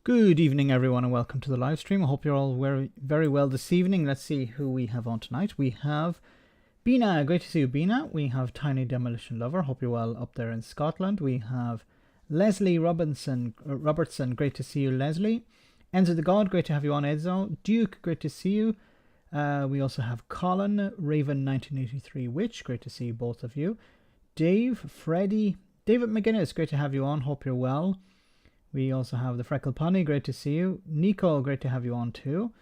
Good evening, everyone, and welcome to the live stream. I hope you're all very well this evening. Let's see who we have on tonight. We have Bina. Great to see you, Bina. We have Tiny Demolition Lover. Hope you're well up there in Scotland. We have Leslie Robertson. Great to see you, Leslie. Enzo the God. Great to have you on, Enzo. Duke. Great to see you. We also have Colin, Raven 1983 Witch. Great to see both of you. Dave, Freddie, David McGuinness. Great to have you on. Hope you're well. We also have the Freckle Pony, great to see you. Nico, great to have you on too.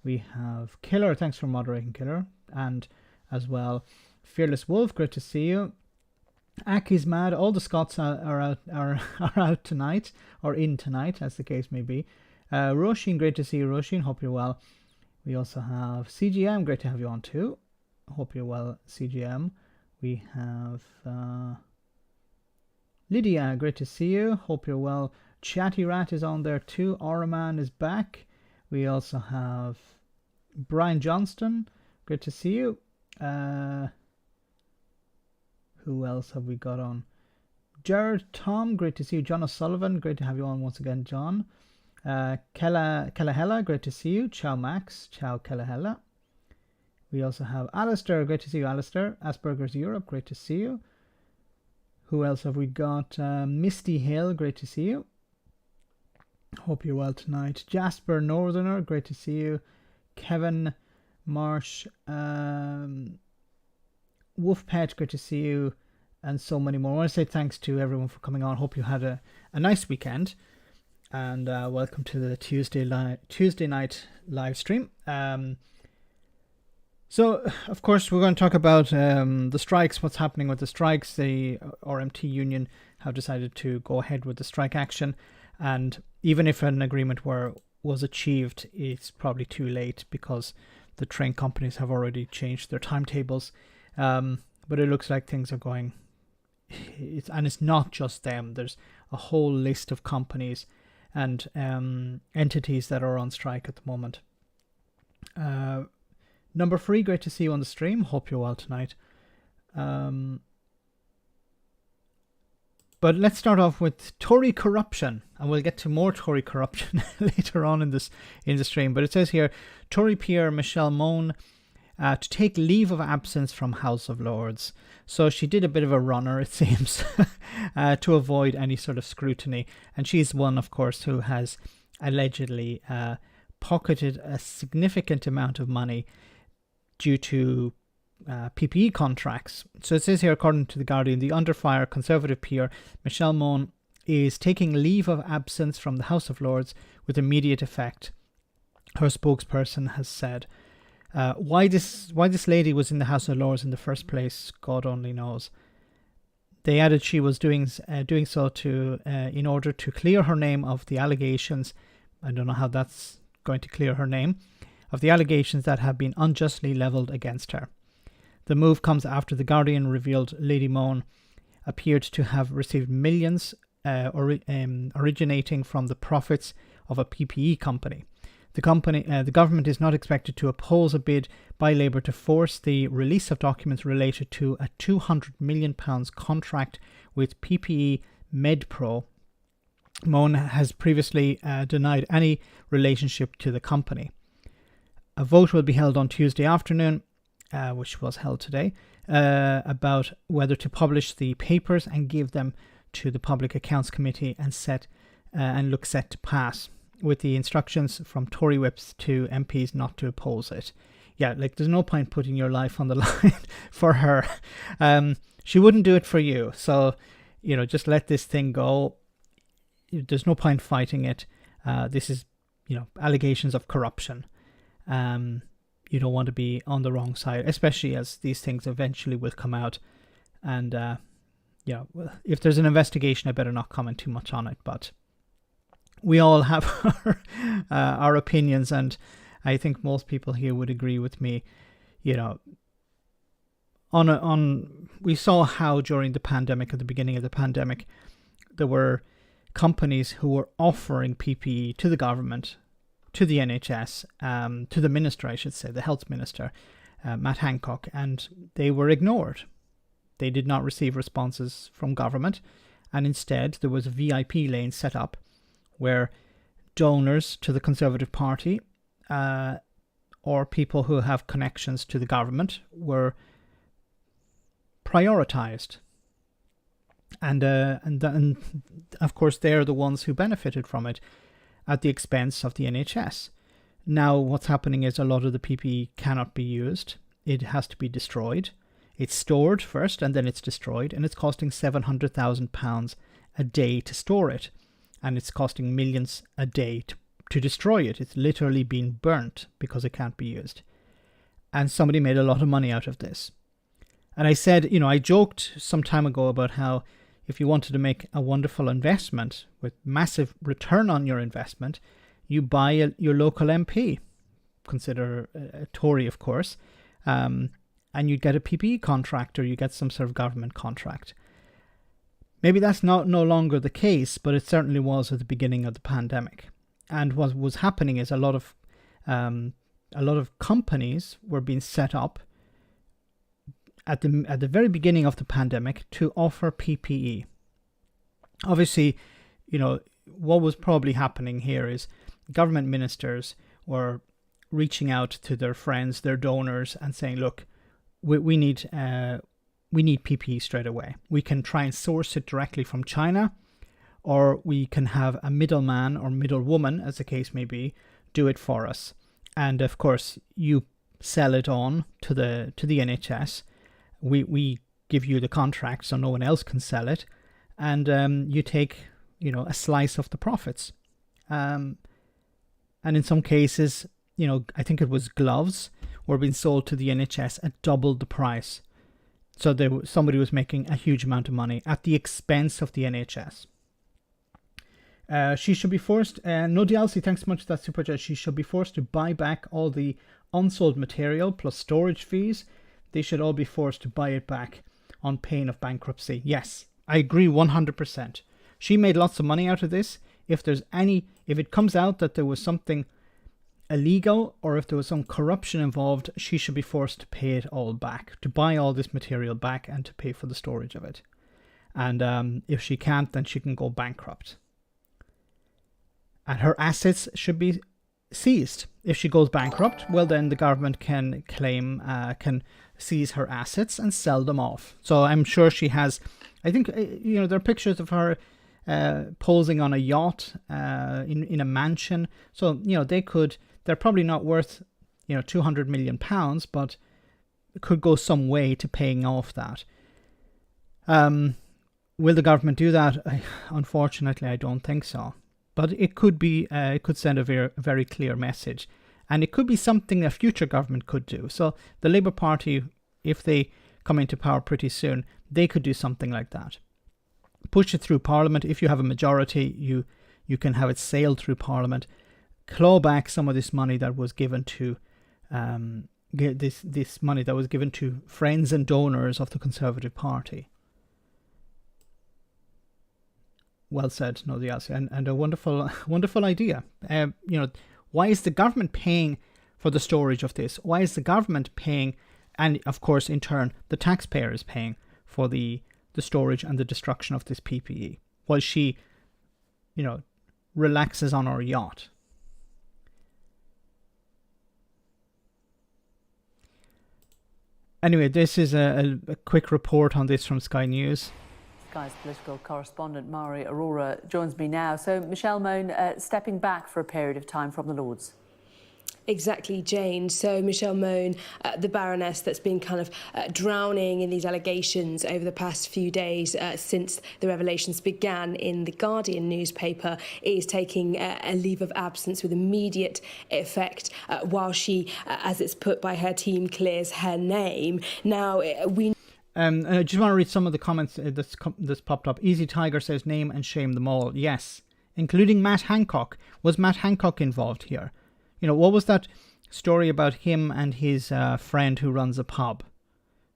We have Killer, thanks for moderating, Killer. And as well, Fearless Wolf, great to see you. Aki's mad, all the Scots are out tonight, or in tonight, as the case may be. Roshin, great to see you, Roshin, hope you're well. We also have CGM, great to have you on too. Hope you're well, CGM. We have Lydia, great to see you, hope you're well. Chatty Rat is on there too. Oraman is back. We also have Brian Johnston. Great to see you. Who else have we got on? Jared Tom. Great to see you. John O'Sullivan. Great to have you on once again, John. Kellahella. Great to see you. Ciao Max. Ciao Kellahella. We also have Alistair. Great to see you, Alistair. Asperger's Europe. Great to see you. Who else have we got? Misty Hill. Great to see you. Hope you're well tonight. Jasper Northerner, great to see you. Kevin Marsh, Wolfpet, great to see you, and so many more. I want to say thanks to everyone for coming on. Hope you had a nice weekend, and welcome to the Tuesday night live stream. So, of course, we're going to talk about the strikes, what's happening with the strikes. The RMT union have decided to go ahead with the strike action, and even if an agreement was achieved, it's probably too late because the train companies have already changed their timetables. But it looks like things are going. It's not just them. There's a whole list of companies and entities that are on strike at the moment. Number 3, great to see you on the stream. Hope you're well tonight. But let's start off with Tory corruption, and we'll get to more Tory corruption later on in the stream. But it says here, Tory peer Michelle Mone to take leave of absence from House of Lords. So she did a bit of a runner, it seems, to avoid any sort of scrutiny. And she's one, of course, who has allegedly pocketed a significant amount of money due to PPE contracts. So it says here, according to The Guardian, the under fire Conservative peer Michelle Mone is taking leave of absence from the House of Lords with immediate effect, her spokesperson has said. Why this lady was in the House of Lords in the first place, God only knows. They added she was doing so to in order to clear her name of the allegations. I don't know how that's going to clear her name of the allegations that have been unjustly levelled against her. The move comes after The Guardian revealed Lady Mone appeared to have received millions originating from the profits of a PPE company. The government is not expected to oppose a bid by Labour to force the release of documents related to a £200 million contract with PPE MedPro. Mone has previously denied any relationship to the company. A vote will be held on Tuesday afternoon, which was held today, about whether to publish the papers and give them to the Public Accounts Committee and look set to pass, with the instructions from Tory whips to MPs not to oppose it. Yeah, like there's no point putting your life on the line for her. She wouldn't do it for you. So, just let this thing go. There's no point fighting it. This is, allegations of corruption. You don't want to be on the wrong side, especially as these things eventually will come out. And, if there's an investigation, I better not comment too much on it. But we all have our opinions, and I think most people here would agree with me. We saw how during the pandemic, at the beginning of the pandemic, there were companies who were offering PPE to the government, to the NHS, to the minister, I should say, the health minister, Matt Hancock, and they were ignored. They did not receive responses from government, and instead there was a VIP lane set up where donors to the Conservative Party or people who have connections to the government were prioritized. And of course, they're the ones who benefited from it at the expense of the NHS. Now, what's happening is a lot of the PPE cannot be used. It has to be destroyed. It's stored first and then it's destroyed, and it's costing £700,000 a day to store it. And it's costing millions a day to destroy it. It's literally being burnt because it can't be used. And somebody made a lot of money out of this. And I said, I joked some time ago about how if you wanted to make a wonderful investment with massive return on your investment, you buy your local MP, consider a Tory, of course, and you get a PPE contract or you get some sort of government contract. Maybe that's no longer the case, but it certainly was at the beginning of the pandemic. And what was happening is a lot of companies were being set up at the very beginning of the pandemic to offer PPE. Obviously, what was probably happening here is government ministers were reaching out to their friends, their donors, and saying, look, we need PPE straight away. We can try and source it directly from China, or we can have a middleman or middlewoman, as the case may be, do it for us. And of course, you sell it on to the NHS. We give you the contract so no one else can sell it, and you take a slice of the profits. And in some cases, I think it was gloves were being sold to the NHS at double the price. So somebody was making a huge amount of money at the expense of the NHS. She should be forced, no DLC, thanks so much for that super chat. She should be forced to buy back all the unsold material plus storage fees. They should all be forced to buy it back on pain of bankruptcy. Yes, I agree 100%. She made lots of money out of this. If it comes out that there was something illegal or if there was some corruption involved, she should be forced to pay it all back, to buy all this material back and to pay for the storage of it. And if she can't, then she can go bankrupt. And her assets should be seized. If she goes bankrupt, well, then the government can seize her assets and sell them off. So I'm sure she has, I think, there are pictures of her posing on a yacht in a mansion. So, they're probably not worth, £200 million, but it could go some way to paying off that. Will the government do that? Unfortunately, I don't think so. But it could be, it could send a very, very clear message. And it could be something a future government could do. So the Labour Party, if they come into power pretty soon, they could do something like that. Push it through Parliament. If you have a majority, you can have it sailed through Parliament. Claw back some of this money that was given to this money that was given to friends and donors of the Conservative Party. Well said, no, yes, and a wonderful, wonderful idea. Why is the government paying for the storage of this? Why is the government paying, and of course, in turn, the taxpayer is paying for the storage and the destruction of this PPE, while she, relaxes on her yacht? Anyway, this is a quick report on this from Sky News. Sky's political correspondent Mari Aurora joins me now. So, Michelle Mone, stepping back for a period of time from the Lords. Exactly, Jane. So Michelle Mone, the Baroness that's been kind of drowning in these allegations over the past few days since the revelations began in the Guardian newspaper, is taking a leave of absence with immediate effect while she, as it's put by her team, clears her name. Now, we... I just want to read some of the comments that's popped up. Easy Tiger says, name and shame them all. Yes, including Matt Hancock. Was Matt Hancock involved here? What was that story about him and his friend who runs a pub?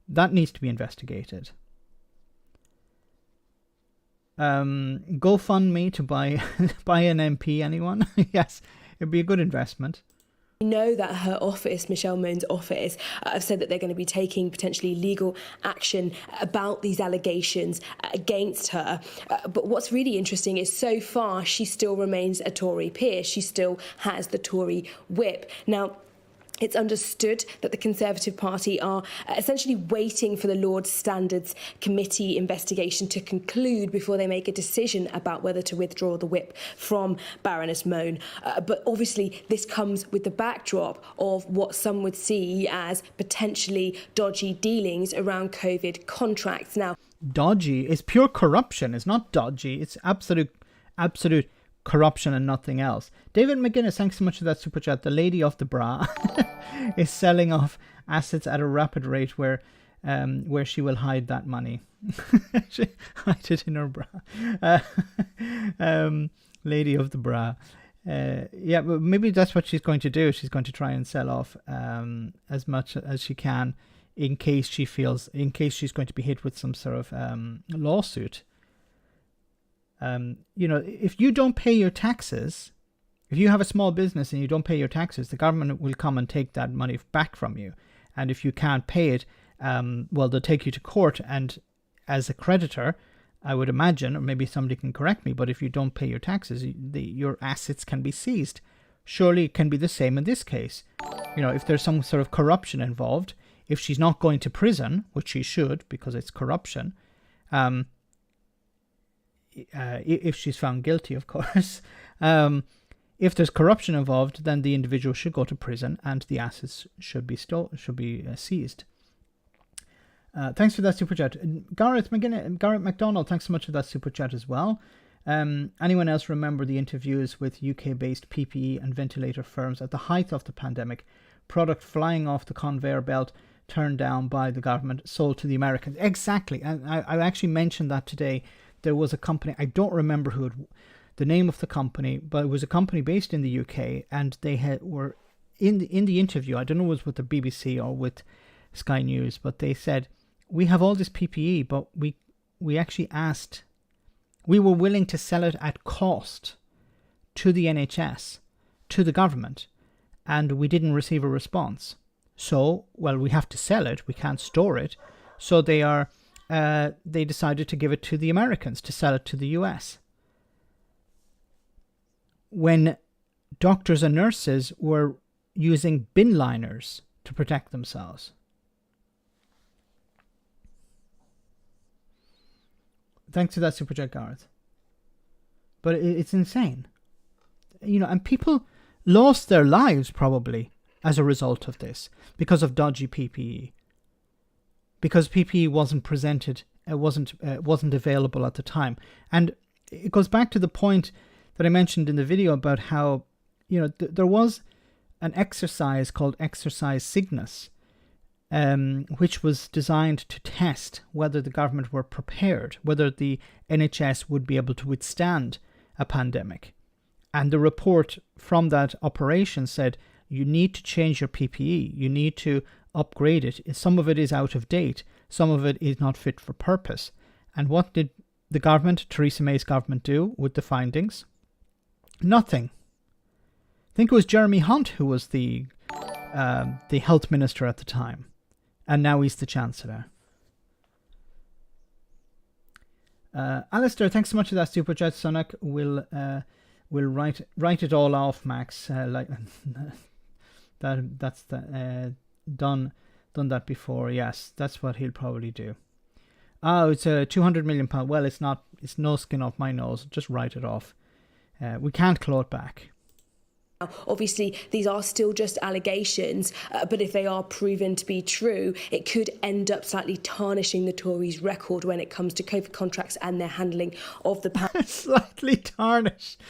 That needs to be investigated. GoFundMe to buy an MP, anyone? Yes, it'd be a good investment. We know that her office, Michelle Moan's office, have said that they're going to be taking potentially legal action about these allegations against her. But what's really interesting is so far she still remains a Tory peer. She still has the Tory whip. Now, it's understood that the Conservative Party are essentially waiting for the Lords Standards Committee investigation to conclude before they make a decision about whether to withdraw the whip from Baroness Moan. But obviously this comes with the backdrop of what some would see as potentially dodgy dealings around COVID contracts. Now, dodgy is pure corruption. It's not dodgy. It's absolute corruption and nothing else. David McGuinness, thanks so much for that super chat. The lady of the bra is selling off assets at a rapid rate where she will hide that money. She hide it in her bra. Lady of the bra. Yeah, but maybe that's what she's going to do. She's going to try and sell off as much as she can in case she's going to be hit with some sort of lawsuit. If you don't pay your taxes, if you have a small business and you don't pay your taxes, the government will come and take that money back from you. And if you can't pay it, they'll take you to court. And as a creditor, I would imagine, or maybe somebody can correct me, but if you don't pay your taxes, your assets can be seized. Surely it can be the same in this case. If there's some sort of corruption involved, if she's not going to prison, which she should because it's corruption, if she's found guilty, of course. If there's corruption involved, then the individual should go to prison and the assets should be seized. Thanks for that super chat. Garrett McDonald, thanks so much for that super chat as well. Anyone else remember the interviews with UK-based PPE and ventilator firms at the height of the pandemic? Product flying off the conveyor belt, turned down by the government, sold to the Americans. Exactly. And I actually mentioned that today. There was a company, I don't remember the name of the company, but it was a company based in the UK, and they were in the interview. I don't know if it was with the BBC or with Sky News, but they said, we have all this PPE, but we actually asked, we were willing to sell it at cost to the NHS, to the government, and we didn't receive a response. So, we have to sell it, we can't store it. So they decided to give it to the Americans, to sell it to the US. When doctors and nurses were using bin liners to protect themselves. Thanks to that super chat, Gareth. But it's insane. And people lost their lives probably as a result of this because of dodgy PPE. Because PPE wasn't presented, it wasn't available at the time. And it goes back to the point that I mentioned in the video about how, there was an exercise called Exercise Cygnus, which was designed to test whether the government were prepared, whether the NHS would be able to withstand a pandemic. And the report from that operation said, you need to change your PPE, you need to upgrade it. Some of it is out of date, some of it is not fit for purpose. And what did the government, Theresa May's government, do with the findings? Nothing. I think it was Jeremy Hunt who was the health minister at the time, and now he's the chancellor. Alistair, thanks so much for that super chat. Sunak will write it all off, Max. That's done that before. Yes, that's what he'll probably do. It's a £200 million. Well, it's not. It's no skin off my nose. Just write it off. We can't claw it back. Obviously, these are still just allegations, but if they are proven to be true, it could end up slightly tarnishing the Tories' record when it comes to COVID contracts and their handling of the pandemic. Slightly tarnished.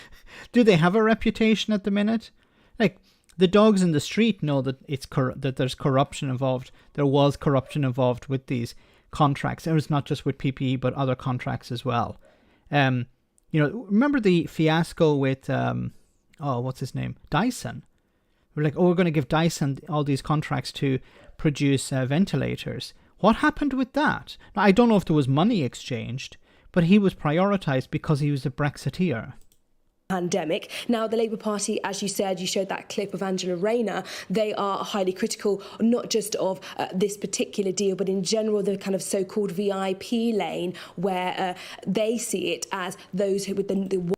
Do they have a reputation at the minute? Like, the dogs in the street know that that there's corruption involved. There was corruption involved with these contracts. It was not just with PPE, but other contracts as well. Remember the fiasco with what's his name? Dyson. We're like, we're going to give Dyson all these contracts to produce ventilators. What happened with that? Now, I don't know if there was money exchanged, but he was prioritized because he was a Brexiteer. pandemic. Now, the Labour Party, as you said, you showed that clip of Angela Rayner, they are highly critical, not just of this particular deal, but in general, the kind of so-called VIP lane, where they see it as those who would the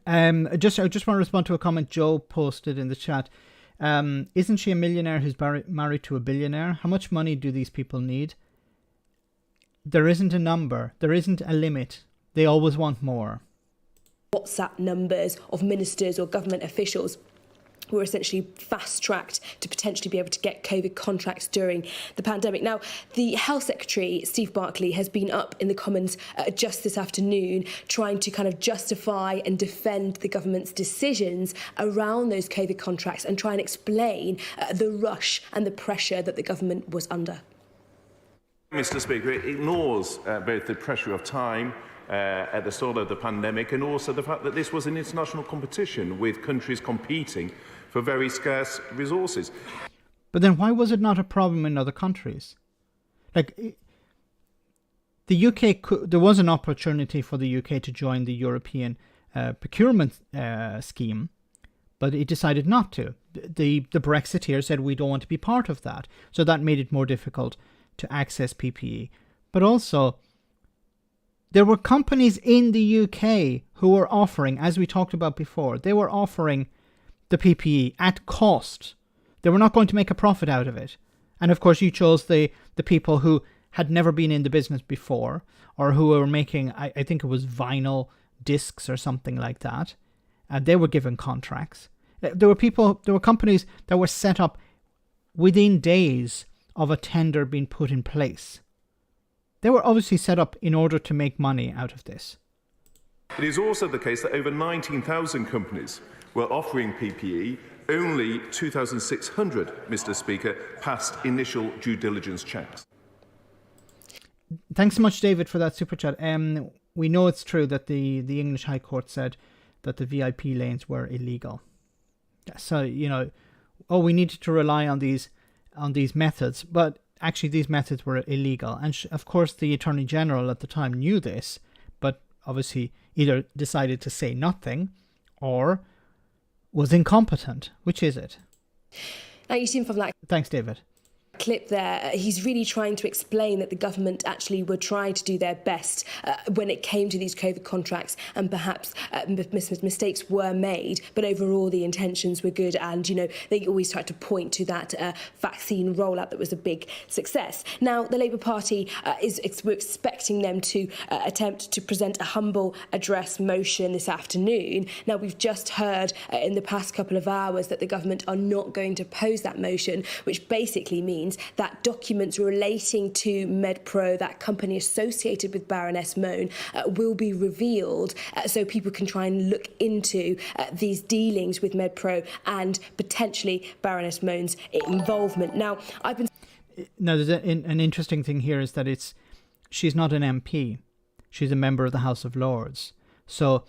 I just want to respond to a comment Joe posted in the chat. Isn't she a millionaire who's married to a billionaire? How much money do these people need? There isn't a number. There isn't a limit. They always want more. WhatsApp numbers of ministers or government officials were essentially fast-tracked to potentially be able to get COVID contracts during the pandemic. Now, the Health Secretary, Steve Barclay, has been up in the Commons just this afternoon trying to kind of justify and defend the government's decisions around those COVID contracts and try and explain the rush and the pressure that the government was under. Mr. Speaker, it ignores both the pressure of time at the start of the pandemic and also the fact that this was an international competition with countries competing for very scarce resources. But then why was it not a problem in other countries? Like, the UK, there was an opportunity for the UK to join the European procurement scheme, but it decided not to. The Brexiteers said we don't want to be part of that. So that made it more difficult to access PPE. But also, there were companies in the UK who were offering, as we talked about before, they were offering the PPE at cost. They were not going to make a profit out of it. And of course, you chose the people who had never been in the business before, or who were making, I think it was vinyl discs or something like that. And they were given contracts. There were companies that were set up within days of a tender being put in place. They were obviously set up in order to make money out of this. It is also the case that over 19,000 companies were offering PPE. Only 2,600, Mr. Speaker, passed initial due diligence checks. Thanks so much, David, for that super chat. We know it's true that the English High Court said that the VIP lanes were illegal. So, we needed to rely on these methods, but actually these methods were illegal. And of course, the Attorney General at the time knew this, but obviously either decided to say nothing or was incompetent. Which is it? Now, you seem from that. Thanks, David. Clip there, he's really trying to explain that the government actually were trying to do their best when it came to these COVID contracts, and perhaps mistakes were made, but overall the intentions were good, and they always tried to point to that vaccine rollout that was a big success. Now, the Labour Party we're expecting them to attempt to present a humble address motion this afternoon. Now, we've just heard in the past couple of hours that the government are not going to pose that motion, which basically means that documents relating to MedPro, that company associated with Baroness Mone, will be revealed so people can try and look into these dealings with MedPro and potentially Baroness Mone's involvement. Now, there's an interesting thing here is that she's not an MP. She's a member of the House of Lords. So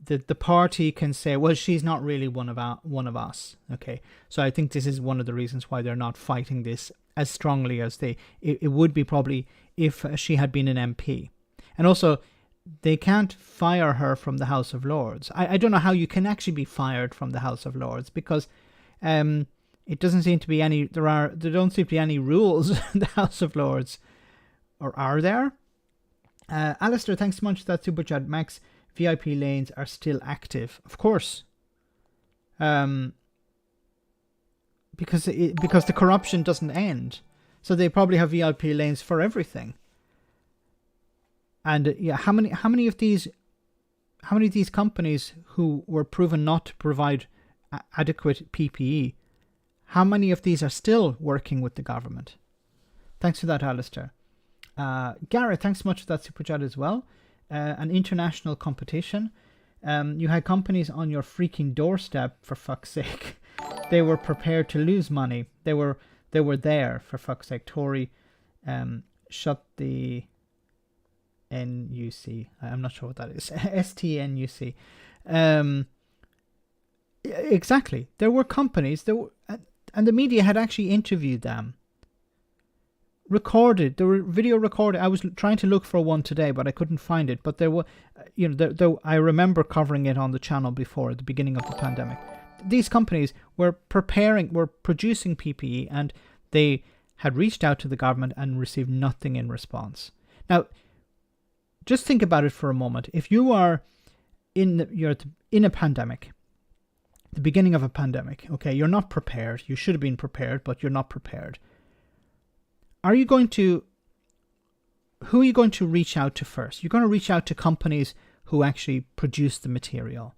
the party can say, well, she's not really one of us. Okay, so I think this is one of the reasons why they're not fighting this as strongly as it would be probably if she had been an MP. And also, they can't fire her from the House of Lords. I don't know how you can actually be fired from the House of Lords, because it doesn't seem to be there don't seem to be any rules in the House of Lords, or are there? Alistair, thanks so much for that super chat. Max, VIP lanes are still active, of course, because the corruption doesn't end, so they probably have VIP lanes for everything. And how many of these companies who were proven not to provide adequate PPE, how many of these are still working with the government? Thanks for that, Alistair. Gareth, thanks so much for that super chat as well. An international competition. You had companies on your freaking doorstep, for fuck's sake. They were prepared to lose money. They were there, for fuck's sake. Tory shut the NUC. I'm not sure what that is. STNUC. Exactly. There were companies and the media had actually interviewed them. recorded. They were video recorded. I was trying to look for one today, but I couldn't find it. But there were, I remember covering it on the channel before, at the beginning of the pandemic. These companies were producing PPE, and they had reached out to the government and received nothing in response. Now, just think about it for a moment. If you are you're in a pandemic, the beginning of a pandemic, okay, you're not prepared. You should have been prepared, but you're not prepared. Who are you going to reach out to first? You're going to reach out to companies who actually produce the material.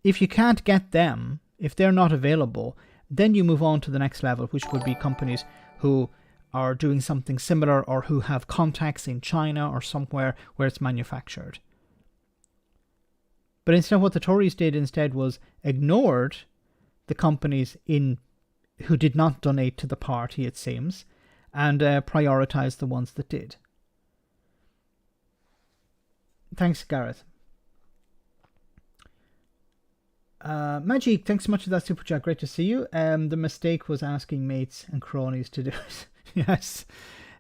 If you can't get them, if they're not available, then you move on to the next level, which would be companies who are doing something similar or who have contacts in China or somewhere where it's manufactured. But instead, what the Tories did instead was ignored the companies who did not donate to the party, it seems, and prioritized the ones that did. Thanks, Gareth. Magic, thanks so much for that super chat. Great to see you. The mistake was asking mates and cronies to do it. Yes,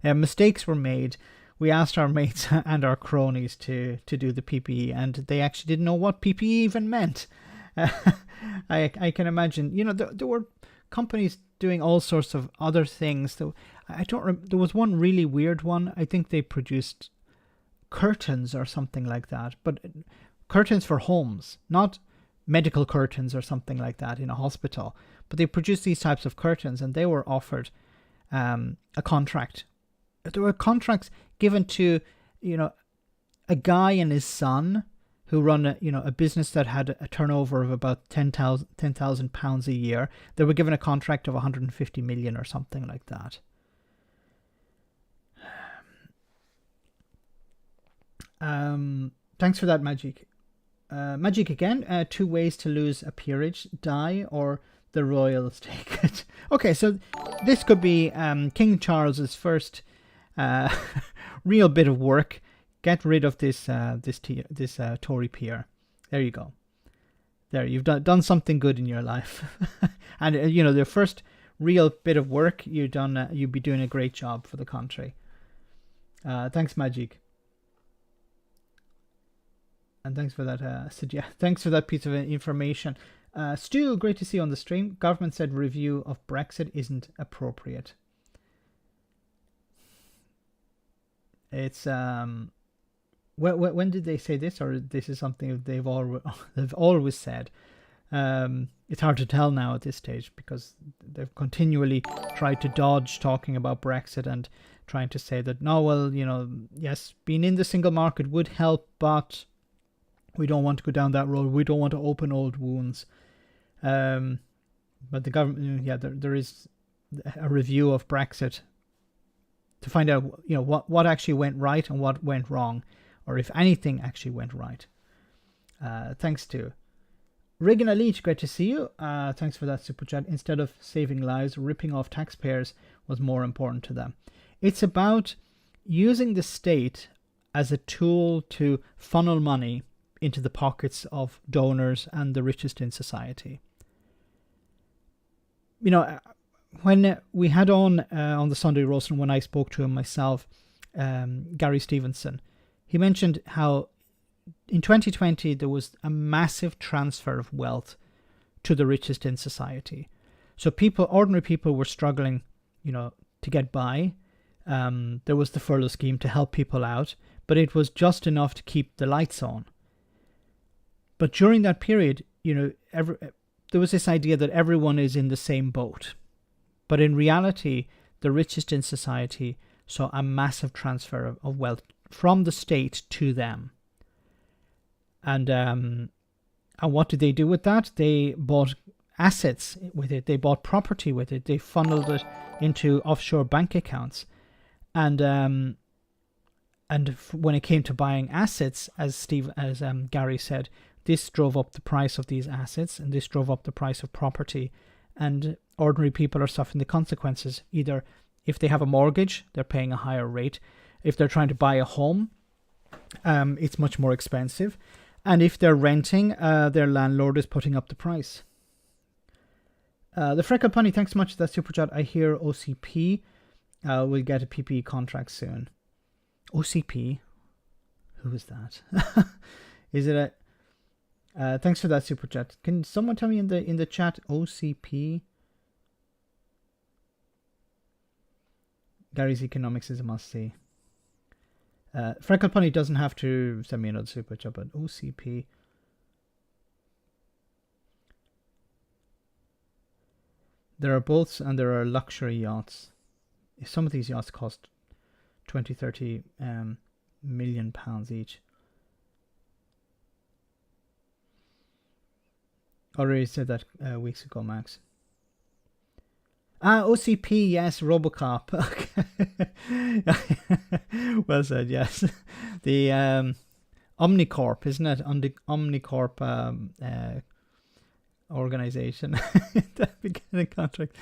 mistakes were made. We asked our mates and our cronies to do the PPE, and they actually didn't know what PPE even meant. I can imagine. There were companies doing all sorts of other things. There was one really weird one. I think they produced curtains or something like that, but curtains for homes, not medical curtains or something like that in a hospital. But they produced these types of curtains, and they were offered a contract. There were contracts given to, a guy and his son who run a business that had a turnover of about £10,000 a year. They were given a contract of 150 million or something like that. Thanks for that, Magic. Magic again. 2 ways to lose a peerage: die or the royals take it. Okay, so this could be King Charles's first real bit of work. Get rid of this Tory peer. There you go. There, you've done something good in your life, and the first real bit of work you've done. You'd be doing a great job for the country. Thanks, Magic. And thanks for that. Thanks for that piece of information. Stu, great to see you on the stream. Government said review of Brexit isn't appropriate. It's when did they say this, or this is something they've always said? It's hard to tell now at this stage, because they've continually tried to dodge talking about Brexit and trying to say that yes, being in the single market would help, but we don't want to go down that road. We don't want to open old wounds. But the government, there is a review of Brexit to find out, what actually went right and what went wrong, or if anything actually went right. Thanks to Regan Elite, great to see you. Thanks for that super chat. Instead of saving lives, ripping off taxpayers was more important to them. It's about using the state as a tool to funnel money into the pockets of donors and the richest in society. When we had on the Sunday roast, and when I spoke to him myself, Gary Stevenson, he mentioned how in 2020 there was a massive transfer of wealth to the richest in society. So ordinary people were struggling, to get by. There was the furlough scheme to help people out, but it was just enough to keep the lights on. But during that period, there was this idea that everyone is in the same boat. But in reality, the richest in society saw a massive transfer of wealth from the state to them. And what did they do with that? They bought assets with it. They bought property with it. They funneled it into offshore bank accounts. And when it came to buying assets, as Gary said, this drove up the price of these assets, and this drove up the price of property. And ordinary people are suffering the consequences. Either if they have a mortgage, they're paying a higher rate. If they're trying to buy a home, it's much more expensive. And if they're renting, their landlord is putting up the price. The Freckled Bunny, thanks so much for that super chat. I hear OCP we'll get a PPE contract soon. OCP? Who is that? Is it a... thanks for that super chat. Can someone tell me in the chat OCP? Gary's economics is a must see. Freckle Bunny doesn't have to send me another super chat, but OCP. There are boats and there are luxury yachts. Some of these yachts cost 20-30 million pounds each. Already said that weeks ago, Max. OCP, yes, Robocop. Well said, yes. The Omnicorp, isn't it? Omnicorp organization. That beginning contract.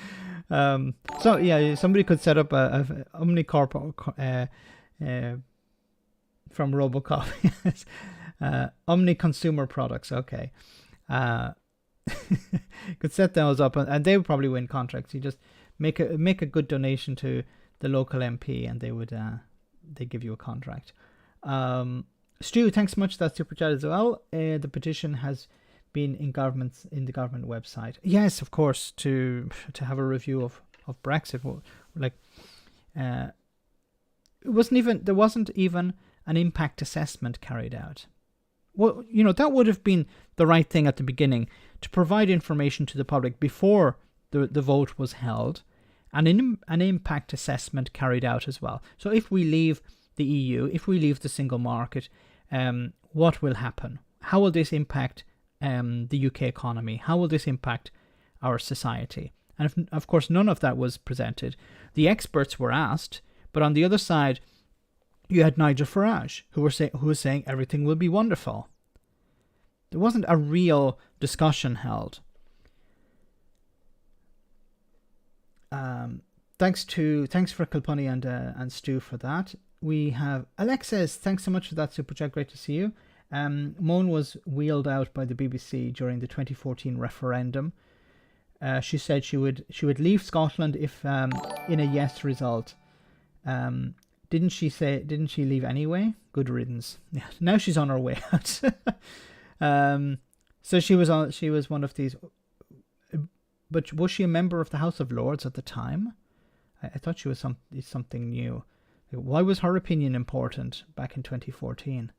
So yeah, somebody could set up a Omnicorp from Robocop. Yes. Omni Consumer Products. Okay. Could set those up, and they would probably win contracts. You just make a good donation to the local MP, and they would they give you a contract. Stu, thanks so much for that super chat as well. The petition has been in the government website. Yes, of course, to have a review of Brexit. Like, there wasn't even an impact assessment carried out. Well, that would have been the right thing at the beginning, to provide information to the public before the vote was held, and an impact assessment carried out as well. So if we leave the EU, if we leave the single market, what will happen? How will this impact the UK economy? How will this impact our society? And of course, none of that was presented. The experts were asked, but on the other side, you had Nigel Farage, who was saying everything will be wonderful. There wasn't a real discussion held. Thanks for Kilpunny and Stu for that. We have Alexis. Thanks so much for that super chat. Great to see you. Moan was wheeled out by the BBC during the 2014 referendum. She said she would leave Scotland if in a yes result. Didn't she leave anyway? Good riddance. Yeah, now she's on her way out. So she was one of these. But was she a member of the House of Lords at the time? I thought she was something new. Why was her opinion important back in 2014?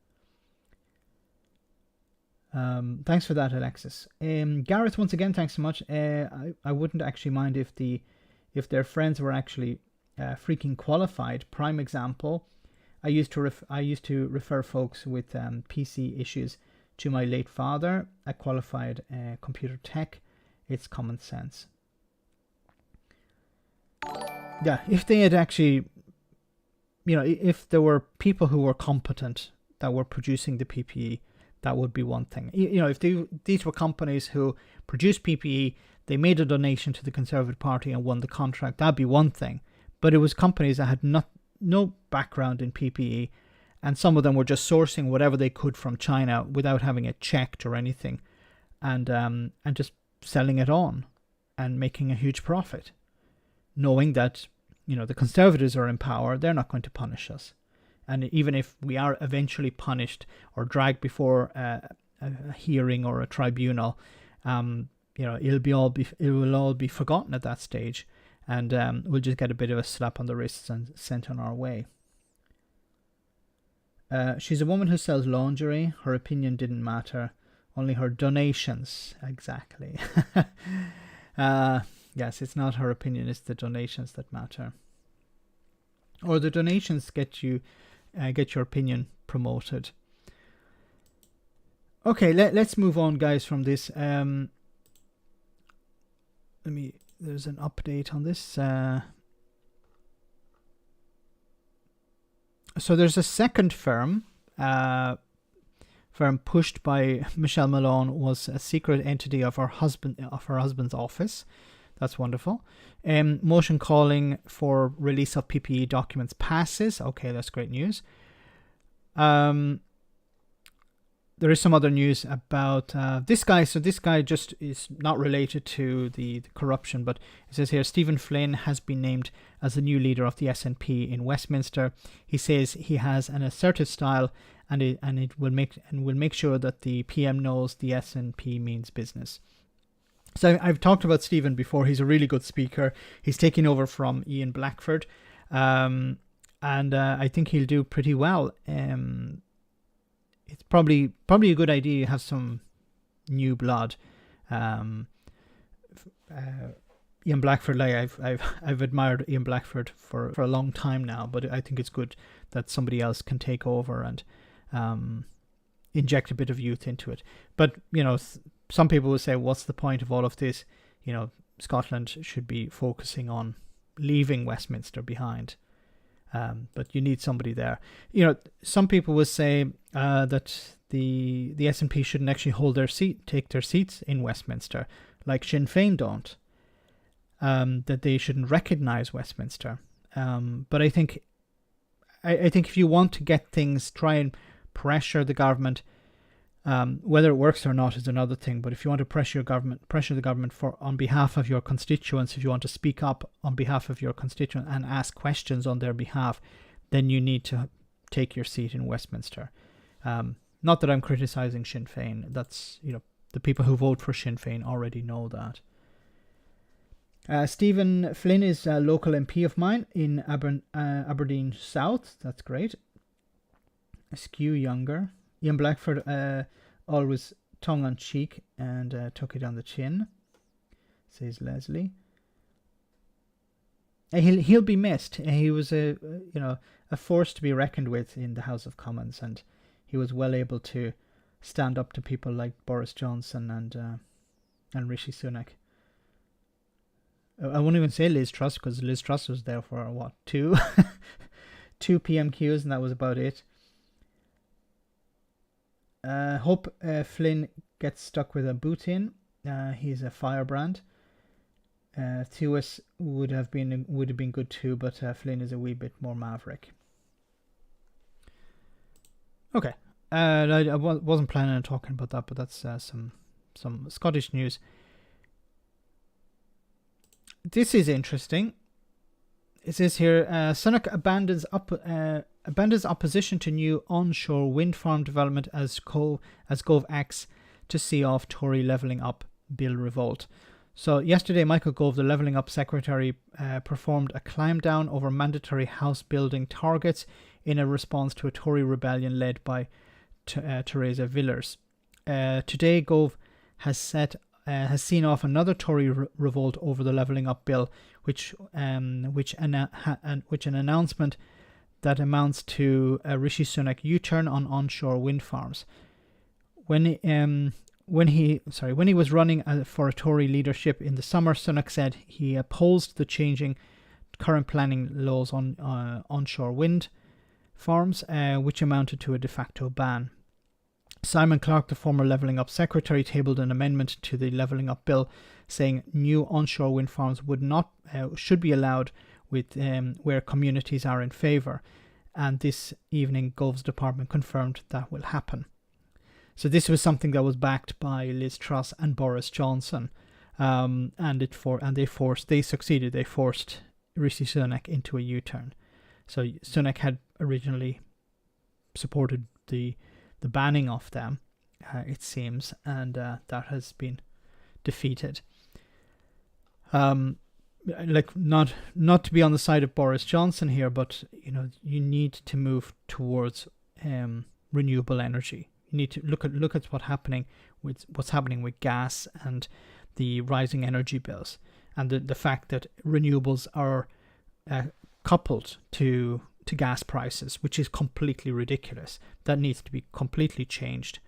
Thanks for that, Alexis. Gareth, once again, thanks so much. I wouldn't actually mind if their friends were actually freaking qualified. Prime example, I used to refer folks with PC issues to my late father, a qualified computer tech. It's common sense. Yeah, if they had actually, if there were people who were competent that were producing the PPE, that would be one thing. If these were companies who produced PPE, they made a donation to the Conservative Party and won the contract, that'd be one thing. But it was companies that had no background in PPE, and some of them were just sourcing whatever they could from China without having it checked or anything, and just selling it on and making a huge profit, knowing that the Conservatives are in power, they're not going to punish us. And even if we are eventually punished or dragged before a hearing or a tribunal, it will all be forgotten at that stage, and we'll just get a bit of a slap on the wrists and sent on our way. She's a woman who sells lingerie. Her opinion didn't matter, only her donations. Exactly. Yes, it's not her opinion; it's the donations that matter. Or the donations get your opinion promoted. Okay, let's move on, guys, from this. There's an update on this. So there's a second firm pushed by Michelle Malone, was a secret entity of her husband's office. That's wonderful. Motion calling for release of PPE documents passes. Okay, that's great news. there is some other news about this guy. So this guy just is not related to the corruption, but it says here Stephen Flynn has been named as the new leader of the SNP in Westminster. He says he has an assertive style, and it will make sure that the PM knows the SNP means business. So I've talked about Stephen before. He's a really good speaker. He's taking over from Ian Blackford, and I think he'll do pretty well. It's probably a good idea to have some new blood. Ian Blackford, like I've admired Ian Blackford for a long time now, but I think it's good that somebody else can take over and inject a bit of youth into it. But some people will say, what's the point of all of this? Scotland should be focusing on leaving Westminster behind. But you need somebody there. Some people will say that the SNP shouldn't actually take their seats in Westminster, like Sinn Féin don't. That they shouldn't recognise Westminster. But I think if you want to get things, try and pressure the government. Whether it works or not is another thing. But if you want to pressure the government on behalf of your constituents, if you want to speak up on behalf of your constituents and ask questions on their behalf, then you need to take your seat in Westminster. Not that I'm criticising Sinn Féin. That's the people who vote for Sinn Féin already know that. Stephen Flynn is a local MP of mine in Aberdeen South. That's great. Skew younger. Ian Blackford always tongue-in-cheek and took it on the chin, says Leslie. He'll be missed. He was a force to be reckoned with in the House of Commons, and he was well able to stand up to people like Boris Johnson and Rishi Sunak. I won't even say Liz Truss, because Liz Truss was there for two PMQs, and that was about it. Hope Flynn gets stuck with a boot in. He's a firebrand. Thuis would have been good too, but Flynn is a wee bit more maverick. Okay, I wasn't planning on talking about that, but that's some Scottish news. This is interesting. It says here, Sunak abandons opposition to new onshore wind farm development as Gov acts to see off Tory levelling up bill revolt. So yesterday, Michael Gove, the levelling up secretary, performed a climb down over mandatory house building targets in a response to a Tory rebellion led by Theresa Villers. Today, Gove has seen off another Tory revolt over the levelling up bill, which an announcement that amounts to a Rishi Sunak U-turn on onshore wind farms. When he was running for a Tory leadership in the summer, Sunak said he opposed the changing current planning laws on onshore wind farms, which amounted to a de facto ban. Simon Clarke, the former Levelling Up secretary, tabled an amendment to the Levelling Up bill, saying new onshore wind farms should be allowed with where communities are in favour. And this evening, Gove's department confirmed that will happen. So this was something that was backed by Liz Truss and Boris Johnson, and they succeeded. They forced Rishi Sunak into a U-turn. So Sunak had originally supported the banning of them, it seems, and that has been defeated. Not to be on the side of Boris Johnson here, but you need to move towards renewable energy. You need to look at what's happening with gas and the rising energy bills, and the fact that renewables are coupled to gas prices, which is completely ridiculous. That needs to be completely changed,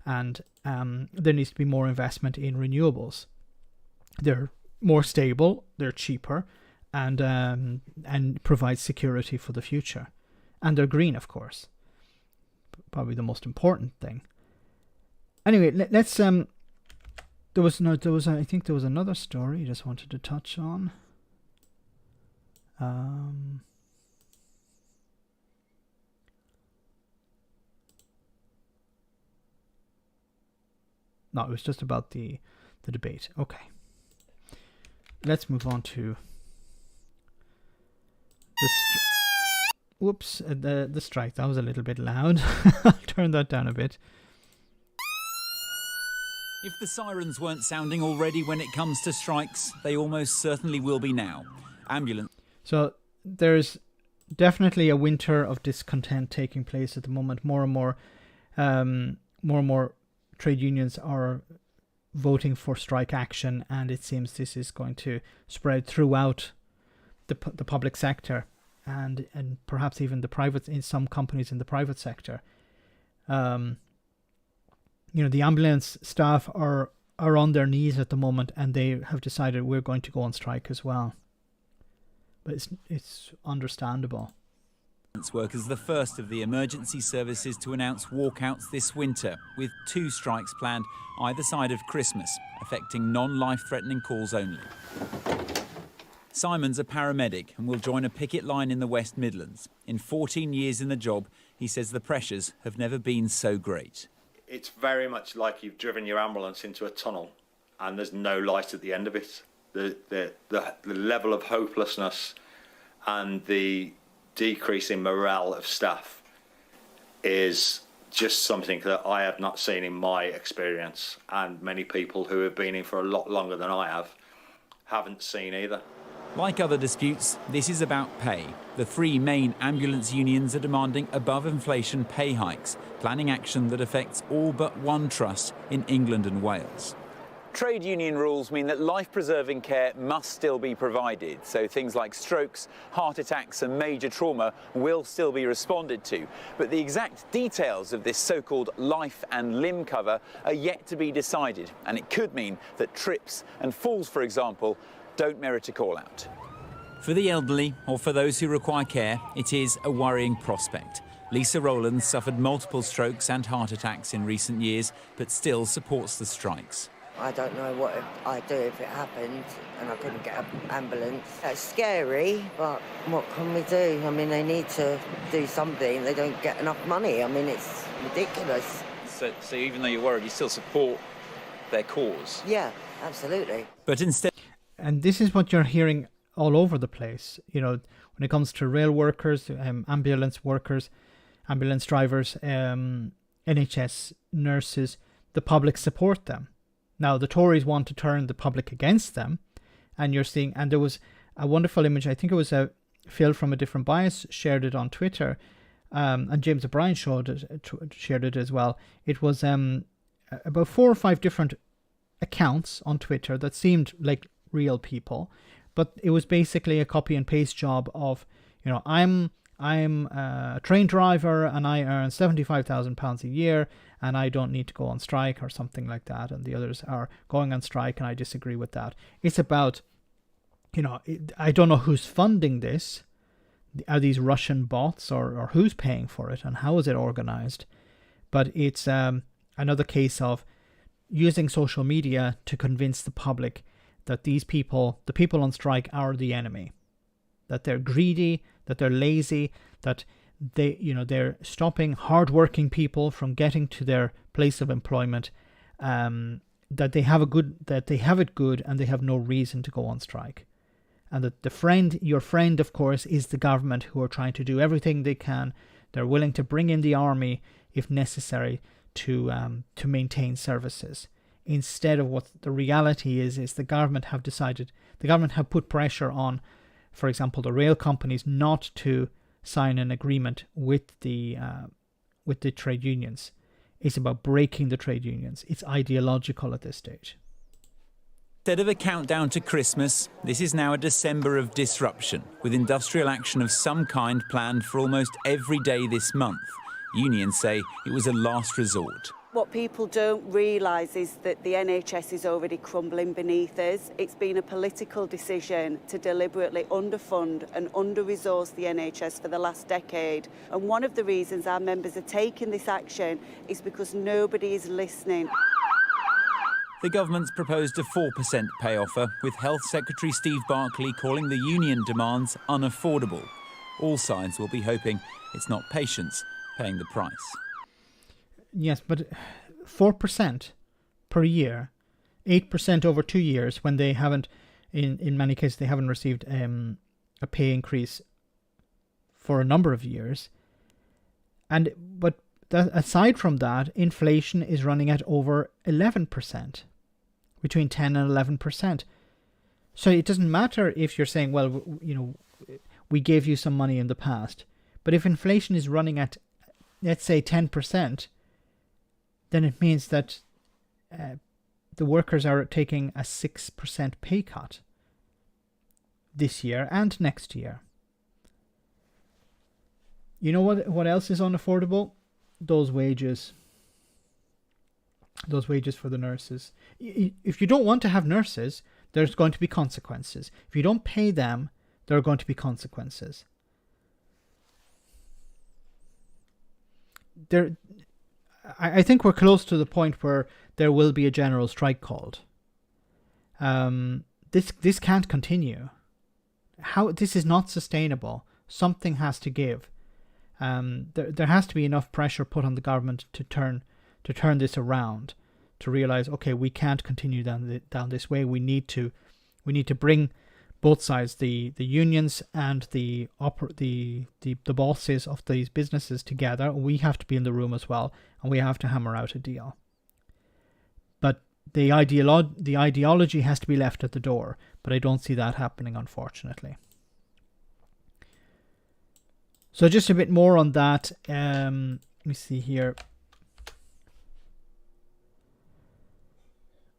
and there needs to be more investment in renewables. They're more stable, they're cheaper, and provide security for the future, and they're green, of course. Probably the most important thing. Anyway, let's I think there was another story I just wanted to touch on. No, it was just about the debate. Okay. Let's move on to the strike. That was a little bit loud. I'll turn that down a bit. If the sirens weren't sounding already when it comes to strikes, they almost certainly will be now. So there's definitely a winter of discontent taking place at the moment. More and more trade unions are voting for strike action, and it seems this is going to spread throughout the public sector and perhaps even the private, in some companies in the private sector. The ambulance staff are on their knees at the moment, and they have decided we're going to go on strike as well. But it's understandable. Workers the first of the emergency services to announce walkouts this winter, with 2 strikes planned either side of Christmas, affecting non-life-threatening calls only. Simon's a paramedic and will join a picket line in the West Midlands. In 14 years in the job, he says the pressures have never been so great. It's very much like you've driven your ambulance into a tunnel and there's no light at the end of it. The level of hopelessness and the decrease in morale of staff is just something that I have not seen in my experience, and many people who have been in for a lot longer than I have haven't seen either. Like other disputes, this is about pay. The 3 main ambulance unions are demanding above-inflation pay hikes, planning action that affects all but one trust in England and Wales. Trade union rules mean that life-preserving care must still be provided, so things like strokes, heart attacks and major trauma will still be responded to. But the exact details of this so-called life and limb cover are yet to be decided, and it could mean that trips and falls, for example, don't merit a call-out. For the elderly, or for those who require care, it is a worrying prospect. Lisa Rowland suffered multiple strokes and heart attacks in recent years, but still supports the strikes. I don't know what I'd do if it happened and I couldn't get an ambulance. That's scary, but what can we do? I mean, they need to do something. They don't get enough money. I mean, it's ridiculous. So even though you're worried, you still support their cause? Yeah, absolutely. But instead... And this is what you're hearing all over the place. When it comes to rail workers, ambulance workers, ambulance drivers, NHS nurses, the public support them. Now, the Tories want to turn the public against them, and you're seeing, and there was a wonderful image, I think it was Phil from A Different Bias shared it on Twitter, and James O'Brien shared it as well. It was about 4 or 5 different accounts on Twitter that seemed like real people, but it was basically a copy and paste job of, I'm a train driver and I earn £75,000 a year and I don't need to go on strike or something like that, and the others are going on strike and I disagree with that. It's about, I don't know who's funding this. Are these Russian bots or who's paying for it and how is it organized? But it's another case of using social media to convince the public that these people, the people on strike, are the enemy, that they're greedy, that they're lazy, that they're stopping hardworking people from getting to their place of employment, that they have it good and they have no reason to go on strike. And that your friend, of course, is the government, who are trying to do everything they can. They're willing to bring in the army if necessary to maintain services. Instead of what the reality is the government have put pressure on, for example, the rail companies not to sign an agreement with the trade unions. It's about breaking the trade unions. It's ideological at this stage. Instead of a countdown to Christmas, this is now a December of disruption, with industrial action of some kind planned for almost every day this month. Unions say it was a last resort. What people don't realise is that the NHS is already crumbling beneath us. It's been a political decision to deliberately underfund and under-resource the NHS for the last decade. And one of the reasons our members are taking this action is because nobody is listening. The government's proposed a 4% pay offer, with Health Secretary Steve Barclay calling the union demands unaffordable. All sides will be hoping it's not patients paying the price. Yes, but 4% per year, 8% over 2 years, when they haven't, in many cases, they haven't received a pay increase for a number of years. But aside from that, inflation is running at over 11%, between 10 and 11%. So it doesn't matter if you're saying, well, we gave you some money in the past, but if inflation is running at, let's say, 10%, then it means that the workers are taking a 6% pay cut this year and next year. You know what else is unaffordable? Those wages. Those wages for the nurses. If you don't want to have nurses, there's going to be consequences. If you don't pay them, there are going to be consequences. I think we're close to the point where there will be a general strike called. This can't continue. This is not sustainable. Something has to give. There has to be enough pressure put on the government to turn this around, to realize, okay, we can't continue down this way. We need to bring both sides, the unions and the bosses of these businesses together. We have to be in the room as well, and we have to hammer out a deal. But the ideology has to be left at the door, but I don't see that happening, unfortunately. So just a bit more on that. Let me see here.